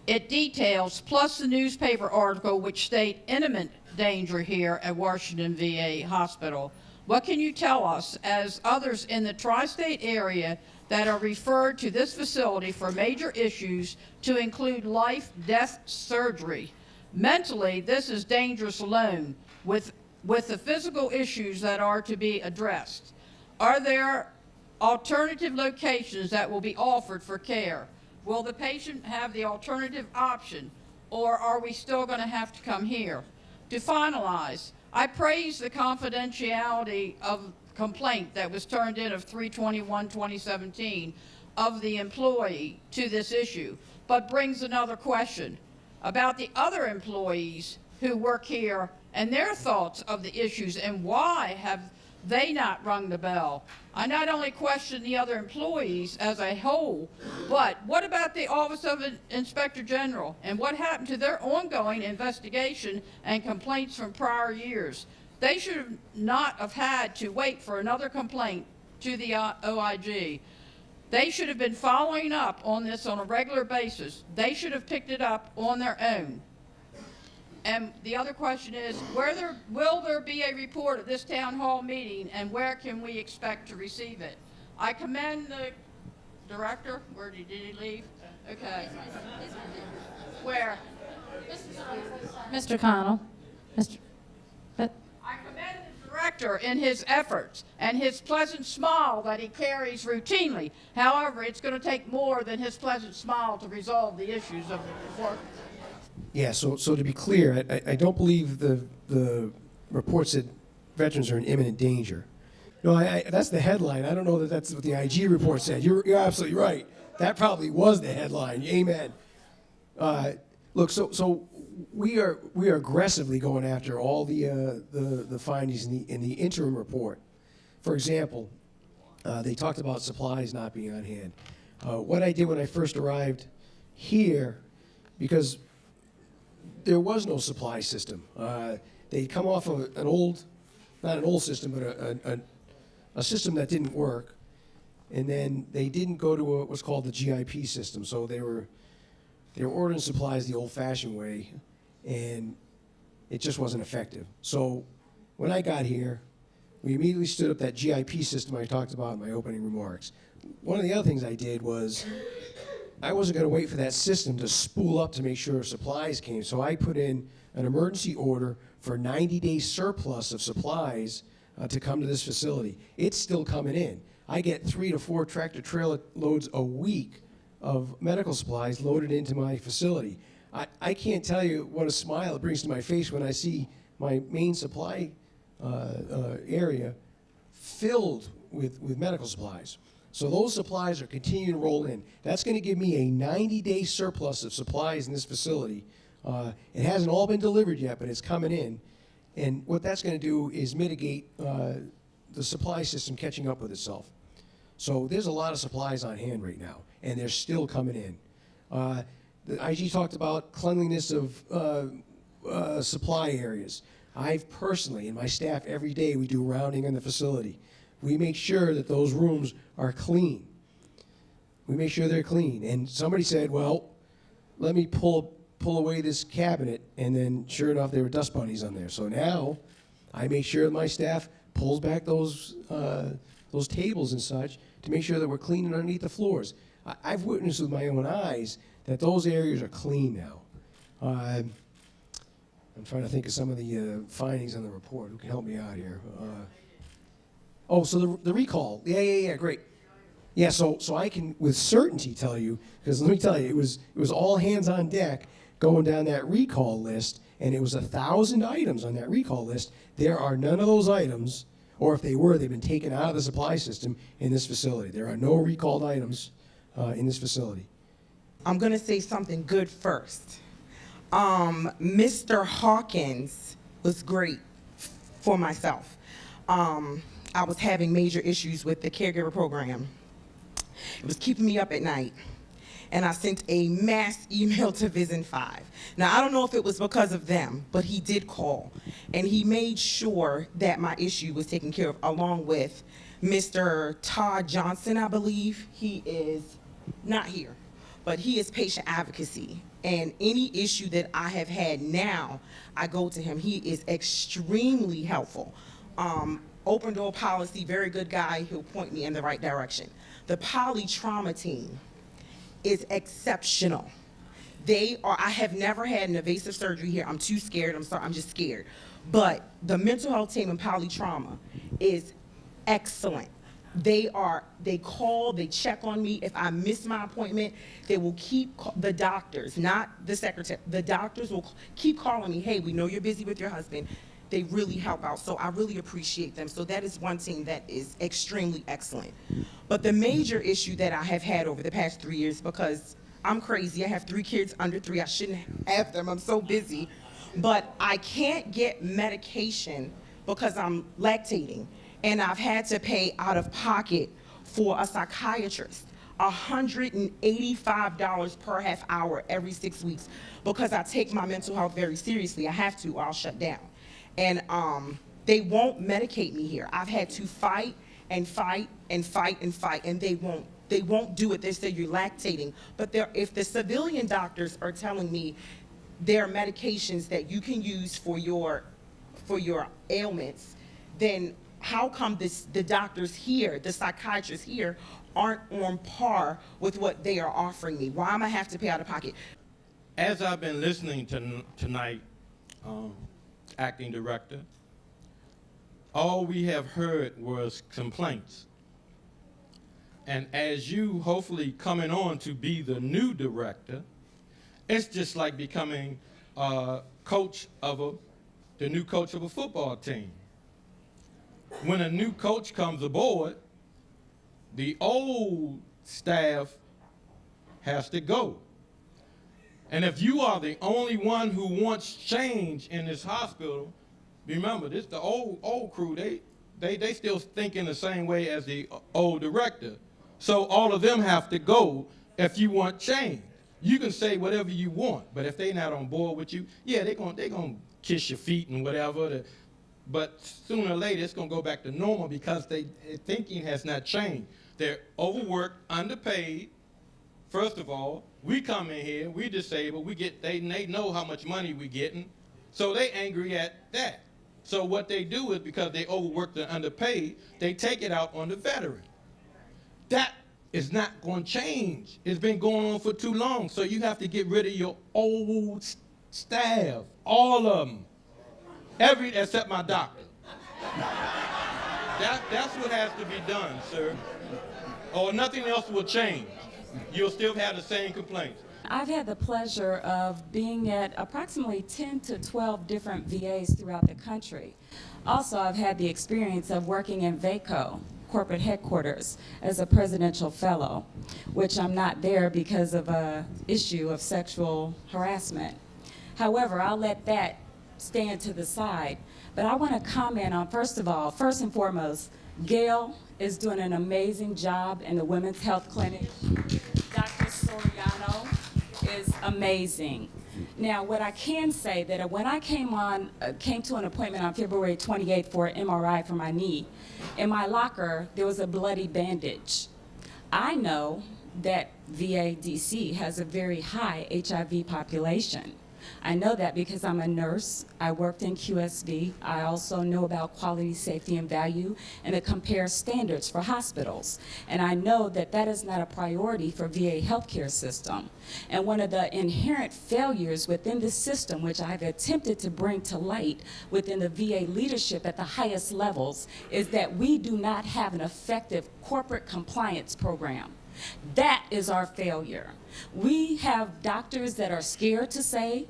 it details, plus the newspaper article which state imminent danger here at Washington VA Hospital. What can you tell us, as others in the tri-state area that are referred to this facility for major issues to include life-death surgery? Mentally, this is dangerous alone, with the physical issues that are to be addressed. Are there alternative locations that will be offered for care? Will the patient have the alternative option, or are we still going to have to come here? To finalize, I praise the confidentiality of complaint that was turned in of 3/21/2017 of the employee to this issue, but brings another question about the other employees who work here and their thoughts of the issues, and why have they not rung the bell? I not only question the other employees as a whole, but what about the Office of Inspector General, and what happened to their ongoing investigation and complaints from prior years? They should not have had to wait for another complaint to the OIG. They should have been following up on this on a regular basis. They should have picked it up on their own. And the other question is, will there be a report at this town hall meeting, and where can we expect to receive it? I commend the director. Did he leave? Okay. Where? Mr. Connell. I commend the director in his efforts and his pleasant smile that he carries routinely. However, it's going to take more than his pleasant smile to resolve the issues of work. Yeah, so to be clear, I don't believe the reports that veterans are in imminent danger. No, that's the headline. I don't know that that's what the IG report said. You're absolutely right. That probably was the headline. Amen. Look, so we are aggressively going after all the findings in the interim report. For example, they talked about supplies not being on hand. What I did when I first arrived here, because there was no supply system. They'd come off of an old, not an old system, but a system that didn't work. And then they didn't go to what's called the GIP system. So they were ordering supplies the old-fashioned way, and it just wasn't effective. So when I got here, we immediately stood up that GIP system I talked about in my opening remarks. One of the other things I did was I wasn't going to wait for that system to spool up to make sure supplies came. So I put in an emergency order for 90-day surplus of supplies to come to this facility. It's still coming in. I get 3 to 4 tractor-trailer loads a week of medical supplies loaded into my facility. I can't tell you what a smile it brings to my face when I see my main supply area filled with medical supplies. So those supplies are continuing to roll in. That's going to give me a 90-day surplus of supplies in this facility. It hasn't all been delivered yet, but it's coming in. And what that's going to do is mitigate the supply system catching up with itself. So there's a lot of supplies on hand right now, and they're still coming in. The IG talked about cleanliness of supply areas. I've personally, and my staff every day, we do rounding in the facility. We make sure that those rooms are clean. We make sure they're clean. And somebody said, well, let me pull away this cabinet, and then sure enough, there were dust bunnies on there. So now I make sure my staff pulls back those tables and such to make sure that we're cleaning underneath the floors. I've witnessed with my own eyes that those areas are clean now. I'm trying to think of some of the findings on the report. Who can help me out here? So the recall. Yeah, great. Yeah, so I can with certainty tell you, because let me tell you, it was all hands on deck going down that recall list, and it was 1,000 items on that recall list. There are none of those items, or if they were, they've been taken out of the supply system in this facility. There are no recalled items in this facility. I'm going to say something good first. Mr. Hawkins was great for myself. I was having major issues with the caregiver program. It was keeping me up at night. And I sent a mass email to Vision 5. Now, I don't know if it was because of them, but he did call. And he made sure that my issue was taken care of, along with Mr. Todd Johnson, I believe. He is not here, but he is patient advocacy. And any issue that I have had now, I go to him. He is extremely helpful. Open door policy, very good guy. He'll point me in the right direction. The polytrauma team is exceptional. I have never had an invasive surgery here. I'm too scared. I'm sorry, I'm just scared. But the mental health team in polytrauma is excellent. They call, they check on me. If I miss my appointment, they will keep, the doctors, not the secretary, the doctors will keep calling me, hey, we know you're busy with your husband. They really help out, so I really appreciate them. So that is one team that is extremely excellent. But the major issue that I have had over the past 3 years, because I'm crazy, I have 3 kids under 3, I shouldn't have them, I'm so busy, but I can't get medication because I'm lactating, and I've had to pay out of pocket for a psychiatrist, $185 per half hour every 6 weeks, because I take my mental health very seriously. I have to, or I'll shut down. And they won't medicate me here. I've had to fight and fight and fight and fight, and they won't. They won't do it. They say you're lactating. But if the civilian doctors are telling me there are medications that you can use for your ailments, then how come the doctors here, the psychiatrists here, aren't on par with what they are offering me? Why am I have to pay out of pocket? As I've been listening tonight, acting director, all we have heard was complaints. And as you hopefully coming on to be the new director, it's just like becoming the new coach of a football team. When a new coach comes aboard, the old staff has to go. And if you are the only one who wants change in this hospital, remember, this the old crew, they still think in the same way as the old director. So all of them have to go if you want change. You can say whatever you want, but if they're not on board with you, yeah, they're gonna kiss your feet and whatever. But sooner or later, it's gonna go back to normal because their thinking has not changed. They're overworked, underpaid. First of all, we come in here, we disabled, they know how much money we're getting, so they angry at that. So what they do is, because they overworked and underpaid, they take it out on the veteran. That is not going to change. It's been going on for too long. So you have to get rid of your old staff, all of them, except my doctor. That's what has to be done, sir. Or nothing else will change. You'll still have the same complaints. I've had the pleasure of being at approximately 10 to 12 different VAs throughout the country. Also, I've had the experience of working in VACO, corporate headquarters, as a presidential fellow, which I'm not there because of an issue of sexual harassment. However, I'll let that stand to the side. But I want to comment on, first and foremost, Gail is doing an amazing job in the Women's Health Clinic. Dr. Soriano is amazing. Now, what I can say that when I came to an appointment on February 28th for an MRI for my knee, in my locker, there was a bloody bandage. I know that VA DC has a very high HIV population. I know that because I'm a nurse. I worked in QSV. I also know about quality, safety, and value, and to compare standards for hospitals. And I know that that is not a priority for VA healthcare system. And one of the inherent failures within the system, which I've attempted to bring to light within the VA leadership at the highest levels, is that we do not have an effective corporate compliance program. That is our failure. We have doctors that are scared to say,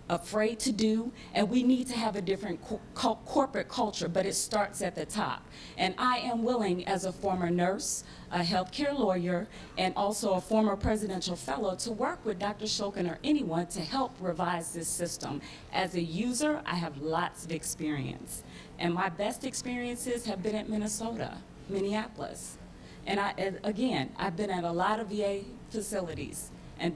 afraid to do, and we need to have a different corporate culture, but it starts at the top. And I am willing, as a former nurse, a healthcare lawyer, and also a former presidential fellow, to work with Dr. Shulkin or anyone to help revise this system. As a user, I have lots of experience. And my best experiences have been at Minneapolis. And I've been at a lot of VA facilities, and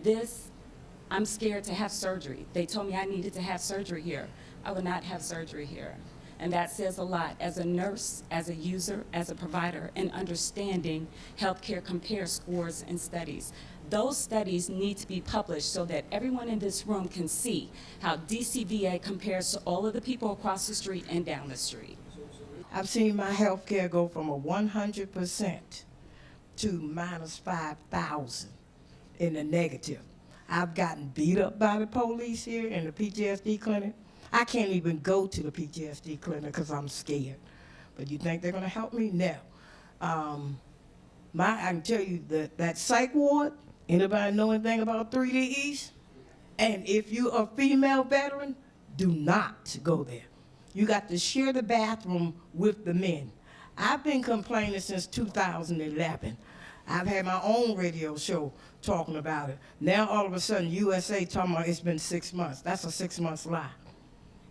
I'm scared to have surgery. They told me I needed to have surgery here. I would not have surgery here. And that says a lot as a nurse, as a user, as a provider, and understanding healthcare compare scores and studies. Those studies need to be published so that everyone in this room can see how DCVA compares to all of the people across the street and down the street. I've seen my healthcare go from a 100% to minus 5,000 in the negative. I've gotten beat up by the police here in the PTSD clinic. I can't even go to the PTSD clinic because I'm scared. But you think they're going to help me? No. I can tell you that psych ward, anybody know anything about 3DEs? And if you're a female veteran, do not go there. You got to share the bathroom with the men. I've been complaining since 2011. I've had my own radio show talking about it. Now all of a sudden USA talking about it's been 6 months. That's a 6 month lie.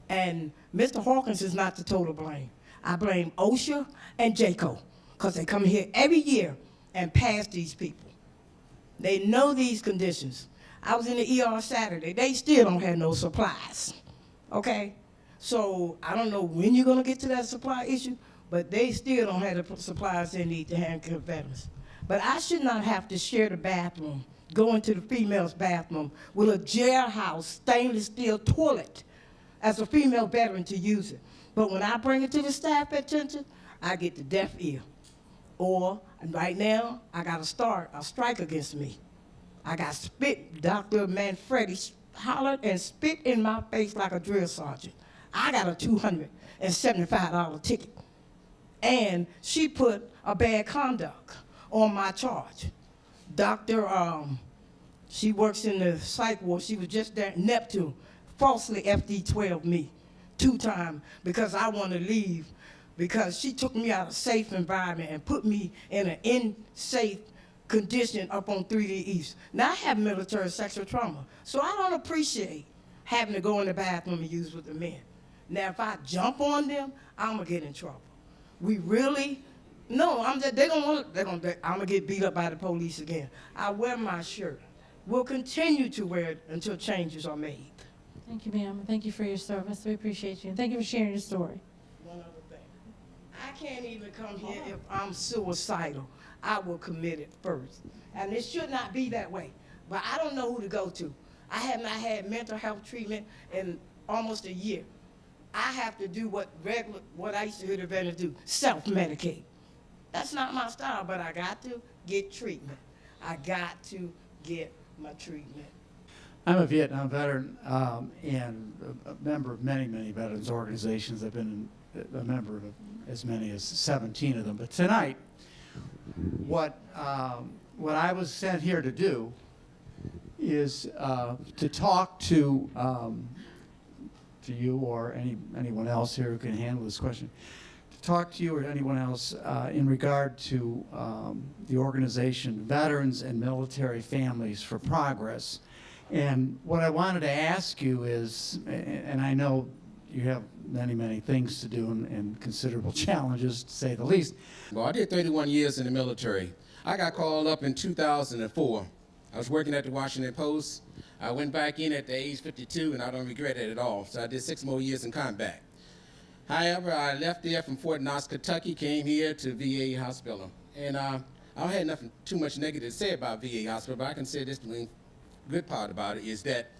And Mr. Hawkins is not the total blame. I blame OSHA and JCO because they come here every year and pass these people. They know these conditions. I was in the ER Saturday. They still don't have no supplies, okay? So I don't know when you're gonna get to that supply issue, but they still don't have the supplies they need to handcuff veterans. But I should not have to share the bathroom, go into the female's bathroom with a jailhouse stainless steel toilet as a female veteran to use it. But when I bring it to the staff attention, I get the deaf ear. Or right now, I got a strike against me. I got spit. Dr. Manfredi hollered and spit in my face like a drill sergeant. I got a $275 ticket. And she put a bad conduct on my charge. She works in the psych ward. She was just there, Neptune, falsely FD12 me 2 times because I want to leave, because she took me out of a safe environment and put me in an unsafe condition up on 3D East. Now I have military sexual trauma, so I don't appreciate having to go in the bathroom and use with the men. Now if I jump on them, I'm gonna get in trouble. We really, no, I'm gonna get beat up by the police again. I wear my shirt. We'll continue to wear it until changes are made. Thank you, ma'am. Thank you for your service. We appreciate you. Thank you for sharing your story. One other thing. I can't even come here if I'm suicidal. I will commit it first. And it should not be that way. But I don't know who to go to. I have not had mental health treatment in almost a year. I have to do what I used to hear the veterans do, self-medicate. That's not my style, but I got to get treatment. I got to get my treatment. I'm a Vietnam veteran and a member of many, many veterans organizations. I've been a member of as many as 17 of them. But tonight, what I was sent here to do is to talk to you or anyone else here who can handle this question, to talk to you or anyone else in regard to the organization Veterans and Military Families for Progress. And what I wanted to ask you is, and I know you have many, many things to do and considerable challenges, to say the least. Well, I did 31 years in the military. I got called up in 2004. I was working at the Washington Post. I went back in at the age 52, and I don't regret it at all. So I did 6 more years in combat. However, I left there from Fort Knox, Kentucky, came here to VA Hospital. And I don't have nothing too much negative to say about VA Hospital, but I can say this, the good part about it is that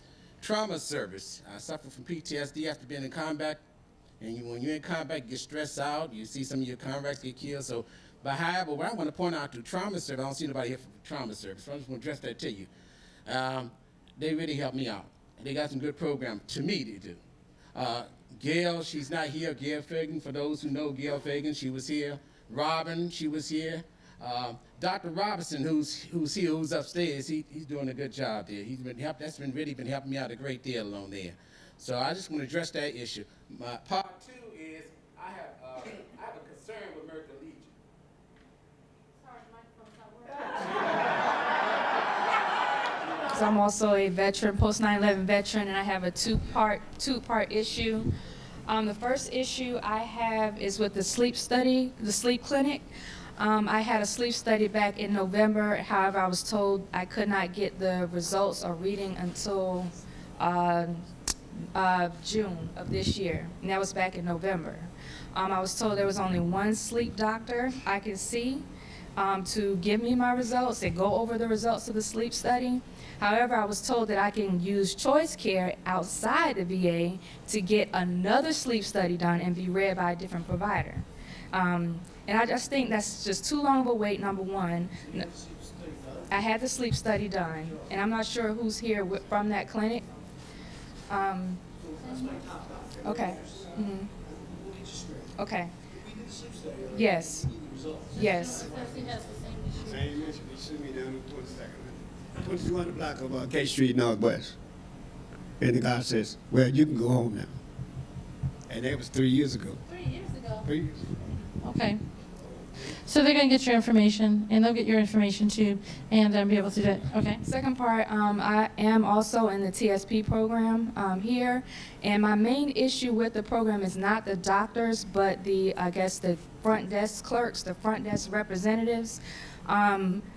trauma service. I suffer from PTSD after being in combat. And when you're in combat, you get stressed out. You see some of your comrades get killed. So, but however, what I want to point out to trauma service, I don't see nobody here for trauma service, so I just want to address that to you. They really helped me out. They got some good programs. To me, they do. Gail, she's not here. Gail Fagan, for those who know Gail Fagan, she was here. Robin, she was here. Dr. Robinson, who's here, who's upstairs, he's doing a good job there. He's been that's really been helping me out a great deal on there. So I just want to address that issue. My part 2 is I have a concern with American Legion. So I'm also a veteran, post 9/11 veteran, and I have a two-part issue. The first issue I have is with the sleep study, the sleep clinic. I had a sleep study back in November. However, I was told I could not get the results or reading until June of this year, and that was back in November. I was told there was only one sleep doctor I could see to give me my results and go over the results of the sleep study. However, I was told that I can use Choice Care outside the VA to get another sleep study done and be read by a different provider. And I just think that's just too long of a wait, number one. I had the sleep study done, and I'm not sure who's here from that clinic. Okay. Okay. Yes. Yes. Same issue. He shoot me down the 2200 block of K Street Northwest. And the guy says, well, you can go home now. And that was 3 years ago. 3 years ago? 3 years. Okay. So they're going to get your information, and they'll get your information too, and be able to do it. Okay. Second part, I am also in the TSP program here, and my main issue with the program is not the doctors, but I guess the front desk clerks, the front desk representatives. I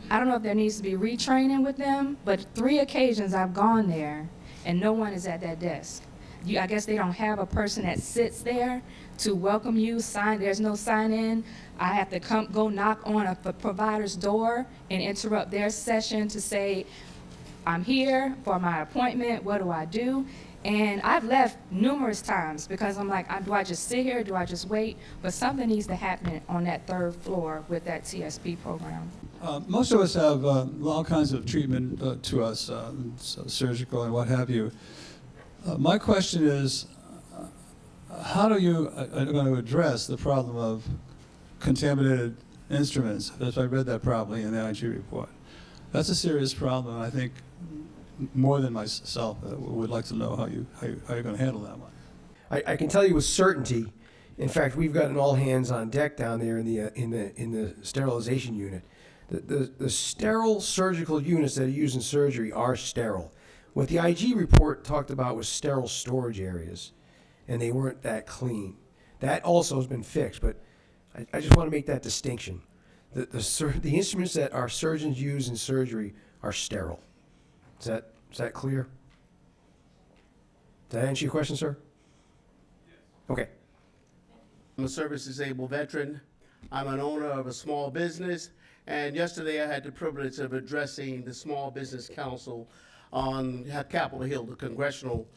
don't know if there needs to be retraining with them, but 3 occasions I've gone there, and no one is at that desk. I guess they don't have a person that sits there to welcome you. There's no sign in. I have to go knock on a provider's door and interrupt their session to say, I'm here for my appointment, what do I do? And I've left numerous times because I'm like, do I just sit here, do I just wait? But something needs to happen on that 3rd floor with that TSP program. Most of us have all kinds of treatment to us, surgical and what have you. My question is, how are you going to address the problem of contaminated instruments, if I read that properly in the IG report? That's a serious problem, and I think more than myself would like to know how you're going to handle that one. I can tell you with certainty. In fact, we've got an all hands on deck down there in the sterilization unit. The sterile surgical units that are used in surgery are sterile. What the IG report talked about was sterile storage areas, and they weren't that clean. That also has been fixed, but I just want to make that distinction. The instruments that our surgeons use in surgery are sterile. Is that clear? Did that answer your question, sir? Yes. Okay. I'm a service-disabled veteran. I'm an owner of a small business, and yesterday I had the privilege of addressing the Small Business Council on Capitol Hill, the Congressional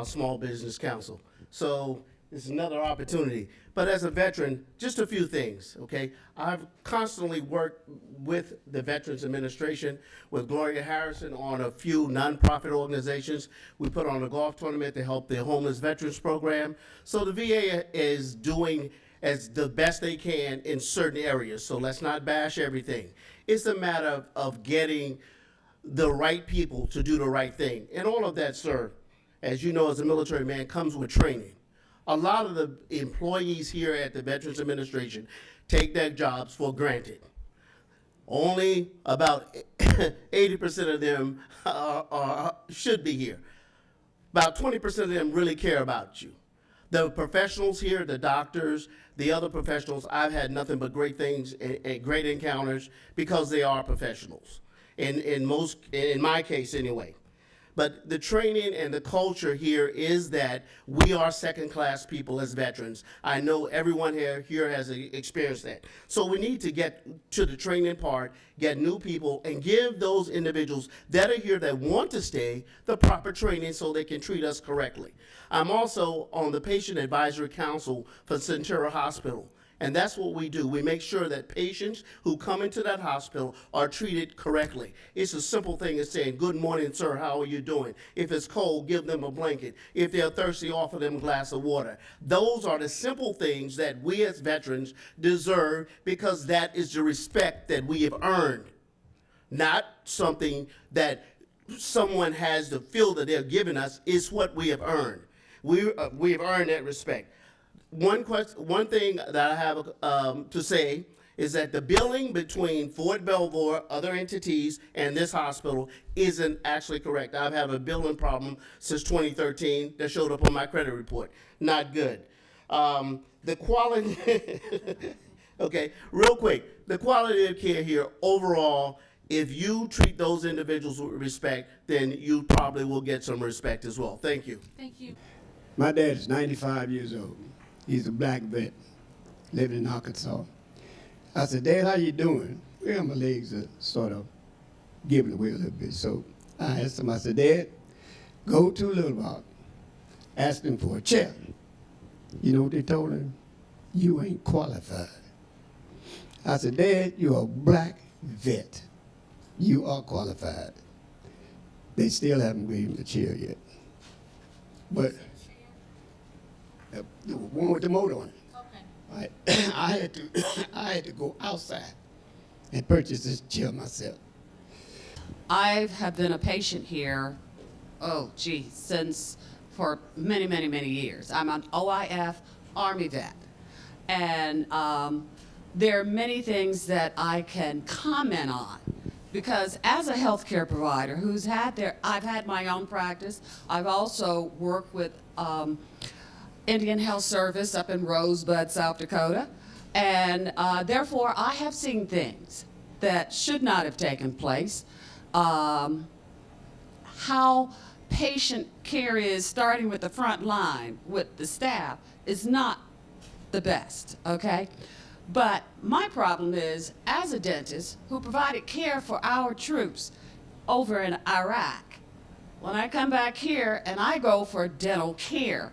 Small Business Council. So it's another opportunity. But as a veteran, just a few things, okay? I've constantly worked with the Veterans Administration, with Gloria Harrison on a few nonprofit organizations. We put on a golf tournament to help the Homeless Veterans Program. So the VA is doing as the best they can in certain areas, so let's not bash everything. It's a matter of getting the right people to do the right thing. And all of that, sir, as you know, as a military man, comes with training. A lot of the employees here at the Veterans Administration take their jobs for granted. Only about 80% of them should be here. About 20% of them really care about you. The professionals here, the doctors, the other professionals, I've had nothing but great things and great encounters because they are professionals. In my case anyway. But the training and the culture here is that we are second-class people as veterans. I know everyone here has experienced that. So we need to get to the training part, get new people, and give those individuals that are here that want to stay the proper training so they can treat us correctly. I'm also on the Patient Advisory Council for Centura Hospital. And that's what we do. We make sure that patients who come into that hospital are treated correctly. It's a simple thing as saying, good morning, sir, how are you doing? If it's cold, give them a blanket. If they're thirsty, offer them a glass of water. Those are the simple things that we as veterans deserve because that is the respect that we have earned, not something that someone has to feel that they're giving us. It's what we have earned. We have earned that respect. One thing that I have to say is that the billing between Fort Belvoir, other entities, and this hospital isn't actually correct. I've had a billing problem since 2013 that showed up on my credit report. Not good. The quality, okay, real quick, the quality of care here overall, if you treat those individuals with respect, then you probably will get some respect as well. Thank you. Thank you. My dad is 95 years old. He's a black vet living in Arkansas. I said, Dad, how you doing? Well, my legs are sort of giving away a little bit. So I asked him, I said, Dad, go to Little Rock, ask them for a chair. You know what they told him? You ain't qualified. I said, Dad, you're a black vet. You are qualified. They still haven't given him the chair yet. But the one with the motor on it. Okay. I had to go outside and purchase this chair myself. I have been a patient here, since for many, many, many years. I'm an OIF Army vet. And there are many things that I can comment on because as a healthcare provider I've had my own practice. I've also worked with Indian Health Service up in Rosebud, South Dakota. And therefore, I have seen things that should not have taken place. How patient care is, starting with the front line, with the staff, is not the best, okay? But my problem is, as a dentist who provided care for our troops over in Iraq, when I come back here and I go for dental care,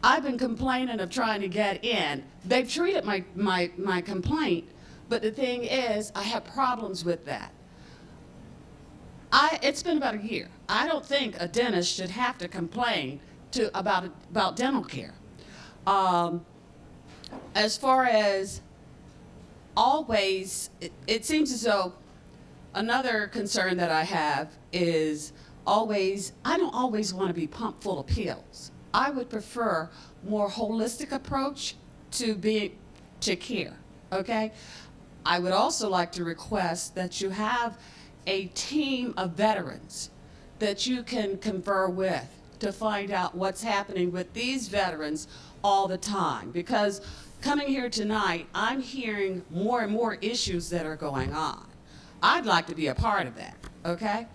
I've been complaining of trying to get in. They've treated my complaint, but the thing is, I have problems with that. It's been about a year. I don't think a dentist should have to complain about dental care. As far as always, it seems as though another concern that I have is I don't always want to be pumped full of pills. I would prefer more holistic approach to care, okay? I would also like to request that you have a team of veterans that you can confer with to find out what's happening with these veterans all the time. Because coming here tonight, I'm hearing more and more issues that are going on. I'd like to be a part of that, okay?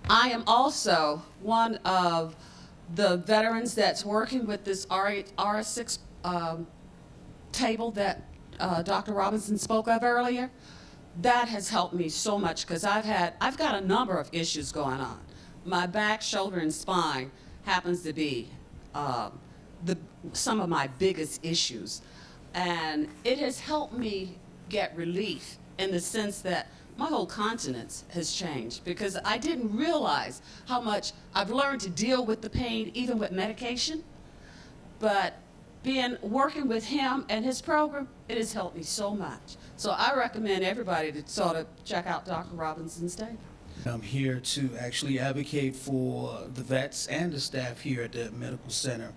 I am also one of the veterans that's working with this RS6 table that Dr. Robinson spoke of earlier. That has helped me so much because I've got a number of issues going on. My back, shoulder, and spine happens to be some of my biggest issues. And it has helped me get relief in the sense that my whole continence has changed because I didn't realize how much I've learned to deal with the pain even with medication. But working with him and his program, it has helped me so much. So I recommend everybody to sort of check out Dr. Robinson's table. I'm here to actually advocate for the vets and the staff here at the medical center.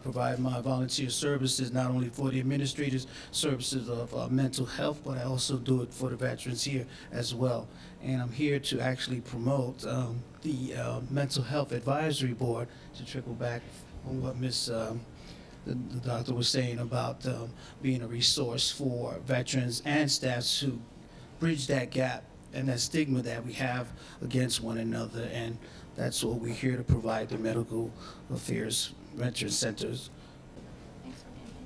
Provide my volunteer services not only for the administrators' services of mental health, but I also do it for the veterans here as well. And I'm here to actually promote the Mental Health Advisory Board to trickle back on what the doctor was saying about being a resource for veterans and staffs who bridge that gap and that stigma that we have against one another. And that's what we're here to provide, the medical affairs veteran centers.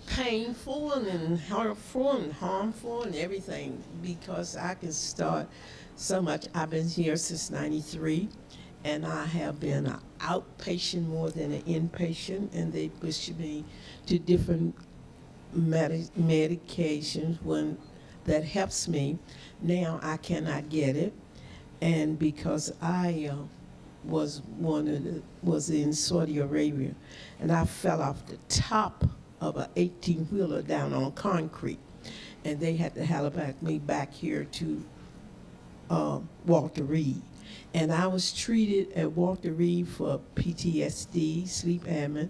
Painful and hurtful and harmful and everything, because I can start so much. I've been here since '93, and I have been an outpatient more than an inpatient, and they push me to different medications when that helps me. Now I cannot get it, and because I was in Saudi Arabia, and I fell off the top of an 18-wheeler down on concrete, and they had to helipack me back here to Walter Reed. And I was treated at Walter Reed for PTSD, sleep apnea,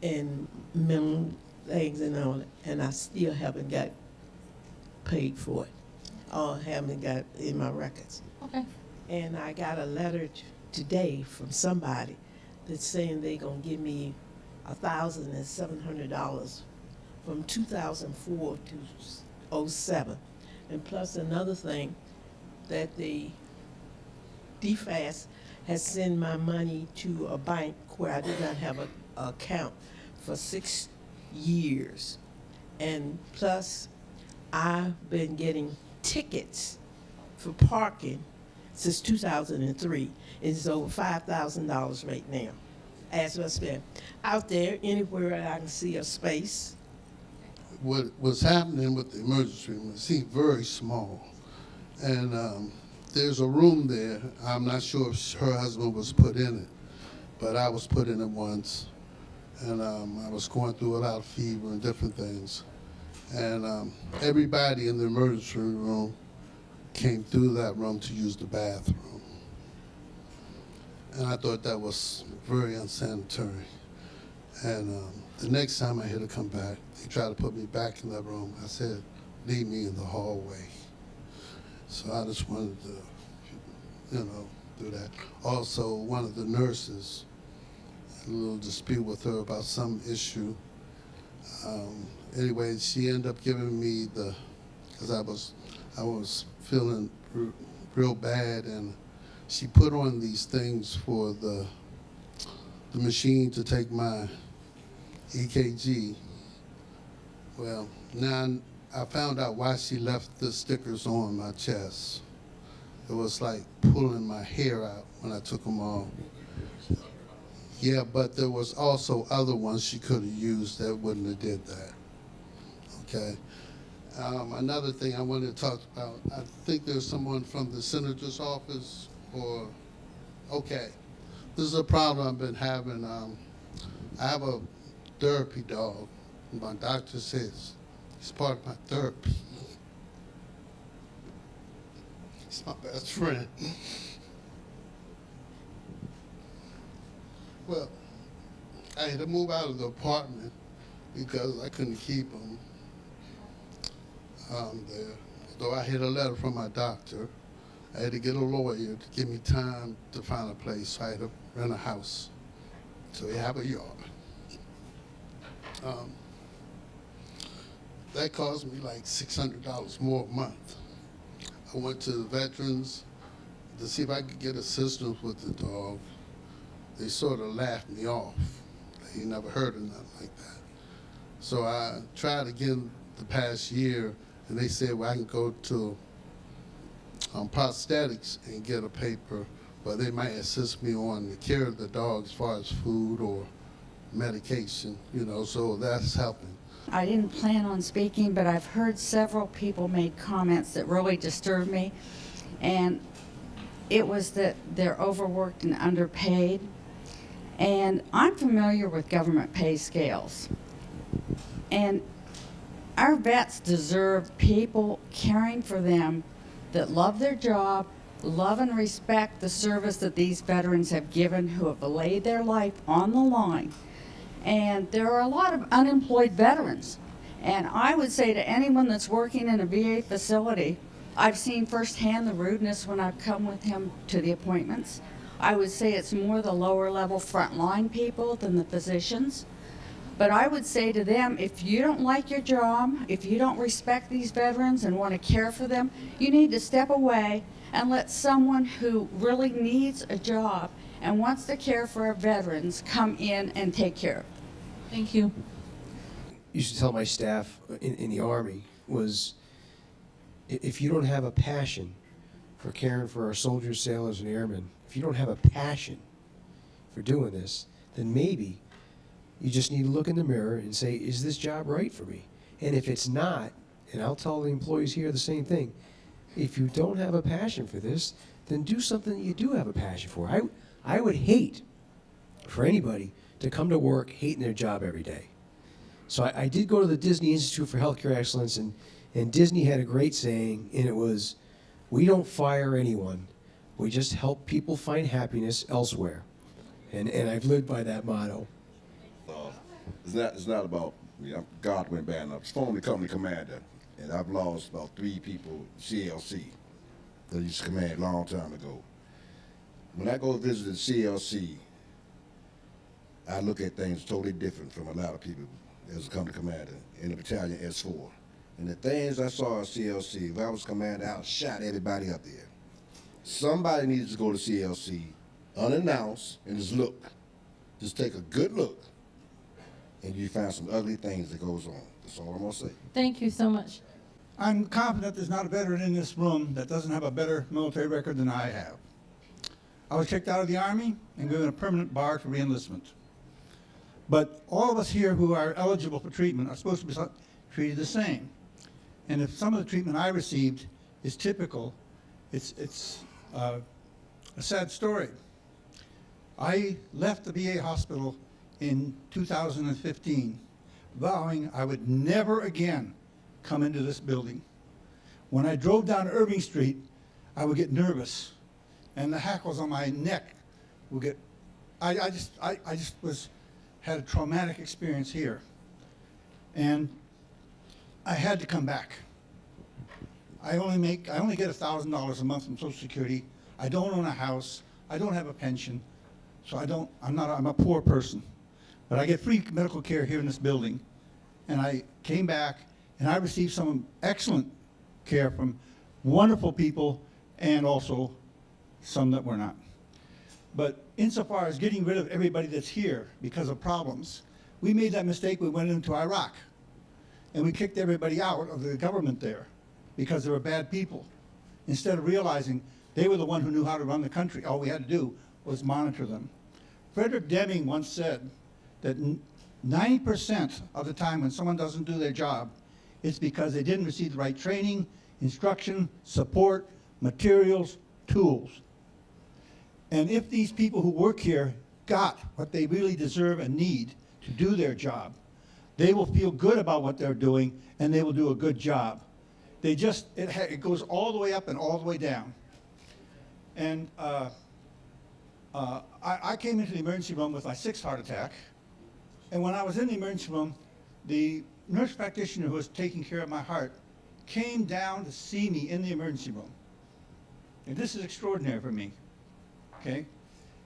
and mental things and all that, and I still haven't got paid for it, or haven't got in my records. Okay. And I got a letter today from somebody that's saying they're gonna give me $1,700 from 2004 to 07. And plus another thing, that the DFAS has sent my money to a bank where I did not have an account for 6 years. And plus, I've been getting tickets for parking since 2003. It's over $5,000 right now. As I spend out there, anywhere I can see a space. What's happening with the emergency room, it seems very small. And there's a room there. I'm not sure if her husband was put in it, but I was put in it once. And I was going through a lot of fever and different things. And everybody in the emergency room came through that room to use the bathroom. And I thought that was very unsanitary. And the next time I had to come back, they tried to put me back in that room. I said, leave me in the hallway. So I just wanted to, do that. Also, one of the nurses, a little dispute with her about some issue. Anyway, she ended up giving me because I was feeling real bad, and she put on these things for the machine to take my EKG, Well, now I found out why she left the stickers on my chest. It was like pulling my hair out when I took them off. Yeah, but there was also other ones she could have used that wouldn't have did that. Okay. Another thing I wanted to talk about, I think there's someone from the senator's office or, okay. This is a problem I've been having. I have a therapy dog. My doctor says he's part of my therapy. He's my best friend. Well, I had to move out of the apartment because I couldn't keep him there. Though I had a letter from my doctor, I had to get a lawyer to give me time to find a place. So I had to rent a house. So we have a yard. That cost me like $600 more a month. I went to the veterans to see if I could get assistance with the dog. They sort of laughed me off. They never heard of nothing like that. So I tried again the past year, and they said, well, I can go to prosthetics and get a paper, but they might assist me on the care of the dog as far as food or medication, you know, so that's helping. I didn't plan on speaking, but I've heard several people make comments that really disturbed me. And it was that they're overworked and underpaid. And I'm familiar with government pay scales. And our vets deserve people caring for them that love their job, love and respect the service that these veterans have given, who have laid their life on the line. And there are a lot of unemployed veterans. And I would say to anyone that's working in a VA facility, I've seen firsthand the rudeness when I've come with him to the appointments. I would say it's more the lower level frontline people than the physicians. But I would say to them, if you don't like your job, if you don't respect these veterans and want to care for them, you need to step away and let someone who really needs a job and wants to care for our veterans come in and take care of them. Thank you. Used to tell my staff in the Army was, if you don't have a passion for caring for our soldiers, sailors, and airmen, if you don't have a passion for doing this, then maybe you just need to look in the mirror and say, is this job right for me? And if it's not, and I'll tell the employees here the same thing, if you don't have a passion for this, then do something that you do have a passion for. I would hate for anybody to come to work hating their job every day. So I did go to the Disney Institute for Healthcare Excellence, and Disney had a great saying, and it was, we don't fire anyone, we just help people find happiness elsewhere. And I've lived by that motto. It's not about, God went bad enough. It's formerly company commander, and I've lost about 3 people, CLC, that used to command a long time ago. When I go visit the CLC, I look at things totally different from a lot of people as a company commander in the battalion S4. And the things I saw at CLC, if I was commander, I would shot everybody up there. Somebody needs to go to CLC unannounced and just look. Just take a good look, and you find some ugly things that goes on. That's all I'm gonna say. Thank you so much. I'm confident there's not a veteran in this room that doesn't have a better military record than I have. I was kicked out of the Army and given a permanent bar for reenlistment. But all of us here who are eligible for treatment are supposed to be treated the same. And if some of the treatment I received is typical, it's a sad story. I left the VA hospital in 2015, vowing I would never again come into this building. When I drove down Irving Street, I would get nervous, and the hackles on my neck would get. I just had a traumatic experience here, and I had to come back. I only get $1,000 a month from Social Security. I don't own a house. I don't have a pension, so I'm a poor person. But I get free medical care here in this building, and I came back and I received some excellent care from wonderful people and also some that were not. But insofar as getting rid of everybody that's here because of problems, we made that mistake. We went into Iraq. and we kicked everybody out of the government there because they were bad people, instead of realizing they were the one who knew how to run the country. All we had to do was monitor them. Frederick Deming once said that 90% of the time when someone doesn't do their job, it's because they didn't receive the right training, instruction, support, materials, tools. And if these people who work here got what they really deserve and need to do their job, they will feel good about what they're doing and they will do a good job. They just, it goes all the way up and all the way down. And I came into the emergency room with my 6th heart attack. And when I was in the emergency room, the nurse practitioner who was taking care of my heart came down to see me in the emergency room. And this is extraordinary for me, okay?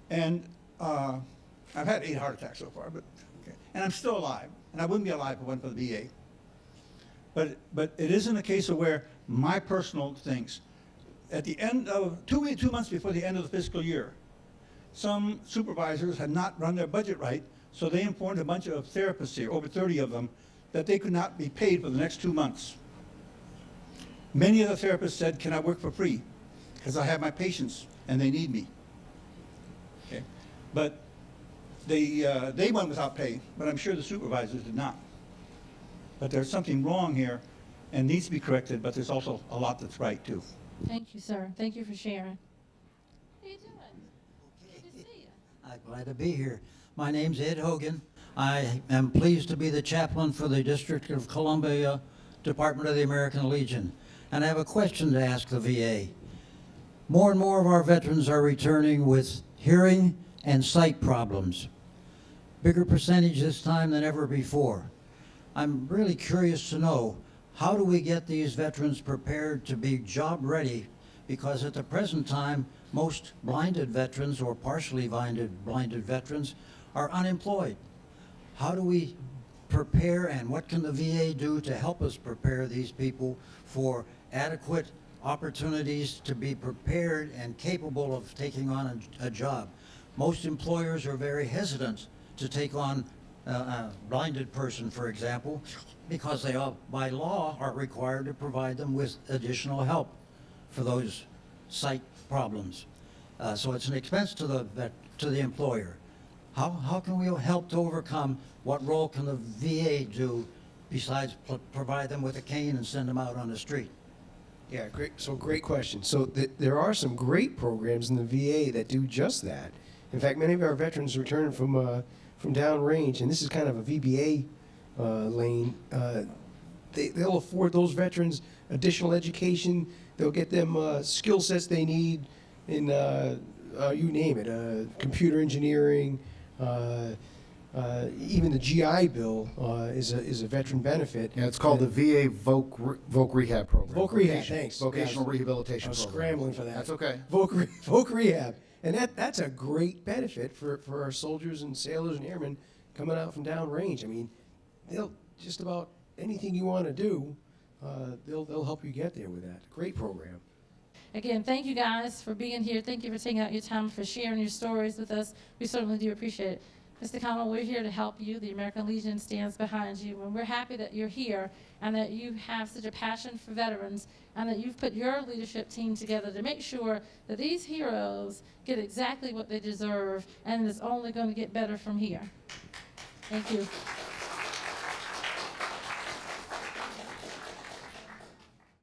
And I've had 8 heart attacks so far, but okay. And I'm still alive, and I wouldn't be alive if it wasn't for the VA. But it isn't a case of where my personal things. At the end of 2 months before the end of the fiscal year, some supervisors had not run their budget right, so they informed a bunch of therapists here, over 30 of them, that they could not be paid for the next 2 months. Many of the therapists said, "Can I work for free? Because I have my patients and they need me." Okay, but they went without pay, but I'm sure the supervisors did not. But there's something wrong here and needs to be corrected, but there's also a lot that's right too. Thank you, sir. Thank you for sharing. How you doing? Good to see you. I'm glad to be here. My name's Ed Hogan. I am pleased to be the chaplain for the District of Columbia Department of the American Legion. And I have a question to ask the VA. More and more of our veterans are returning with hearing and sight problems. Bigger percentage this time than ever before. I'm really curious to know, how do we get these veterans prepared to be job ready? Because at the present time, most blinded veterans or partially blinded veterans are unemployed. How do we prepare, and what can the VA do to help us prepare these people for adequate opportunities to be prepared and capable of taking on a job? Most employers are very hesitant to take on a blinded person, for example, because they all, by law, are required to provide them with additional help for those sight problems. So it's an expense to the employer. How can we help to overcome? What role can the VA do besides provide them with a cane and send them out on the street? Yeah, great. So great question. So there are some great programs in the VA that do just that. In fact, many of our veterans return from downrange, and this is kind of a VBA lane. They'll afford those veterans additional education. They'll get them skill sets they need in you name it, computer engineering. Even the GI Bill is a veteran benefit. Yeah, it's called the VA Voc Rehab Program. Voc Rehab, thanks. Vocational Yes. Rehabilitation I was Program. scrambling for that. That's okay. Voc Rehab. And that's a great benefit for our soldiers and sailors and airmen coming out from downrange. I mean, they'll just about anything you want to do, they'll help you get there with that. Great program. Again, thank you guys for being here. Thank you for taking out your time for sharing your stories with us. We certainly do appreciate it. Mr. Connell, we're here to help you. The American Legion stands behind you, and we're happy that you're here and that you have such a passion for veterans and that you've put your leadership team together to make sure that these heroes get exactly what they deserve, and it's only going to get better from here. Thank you.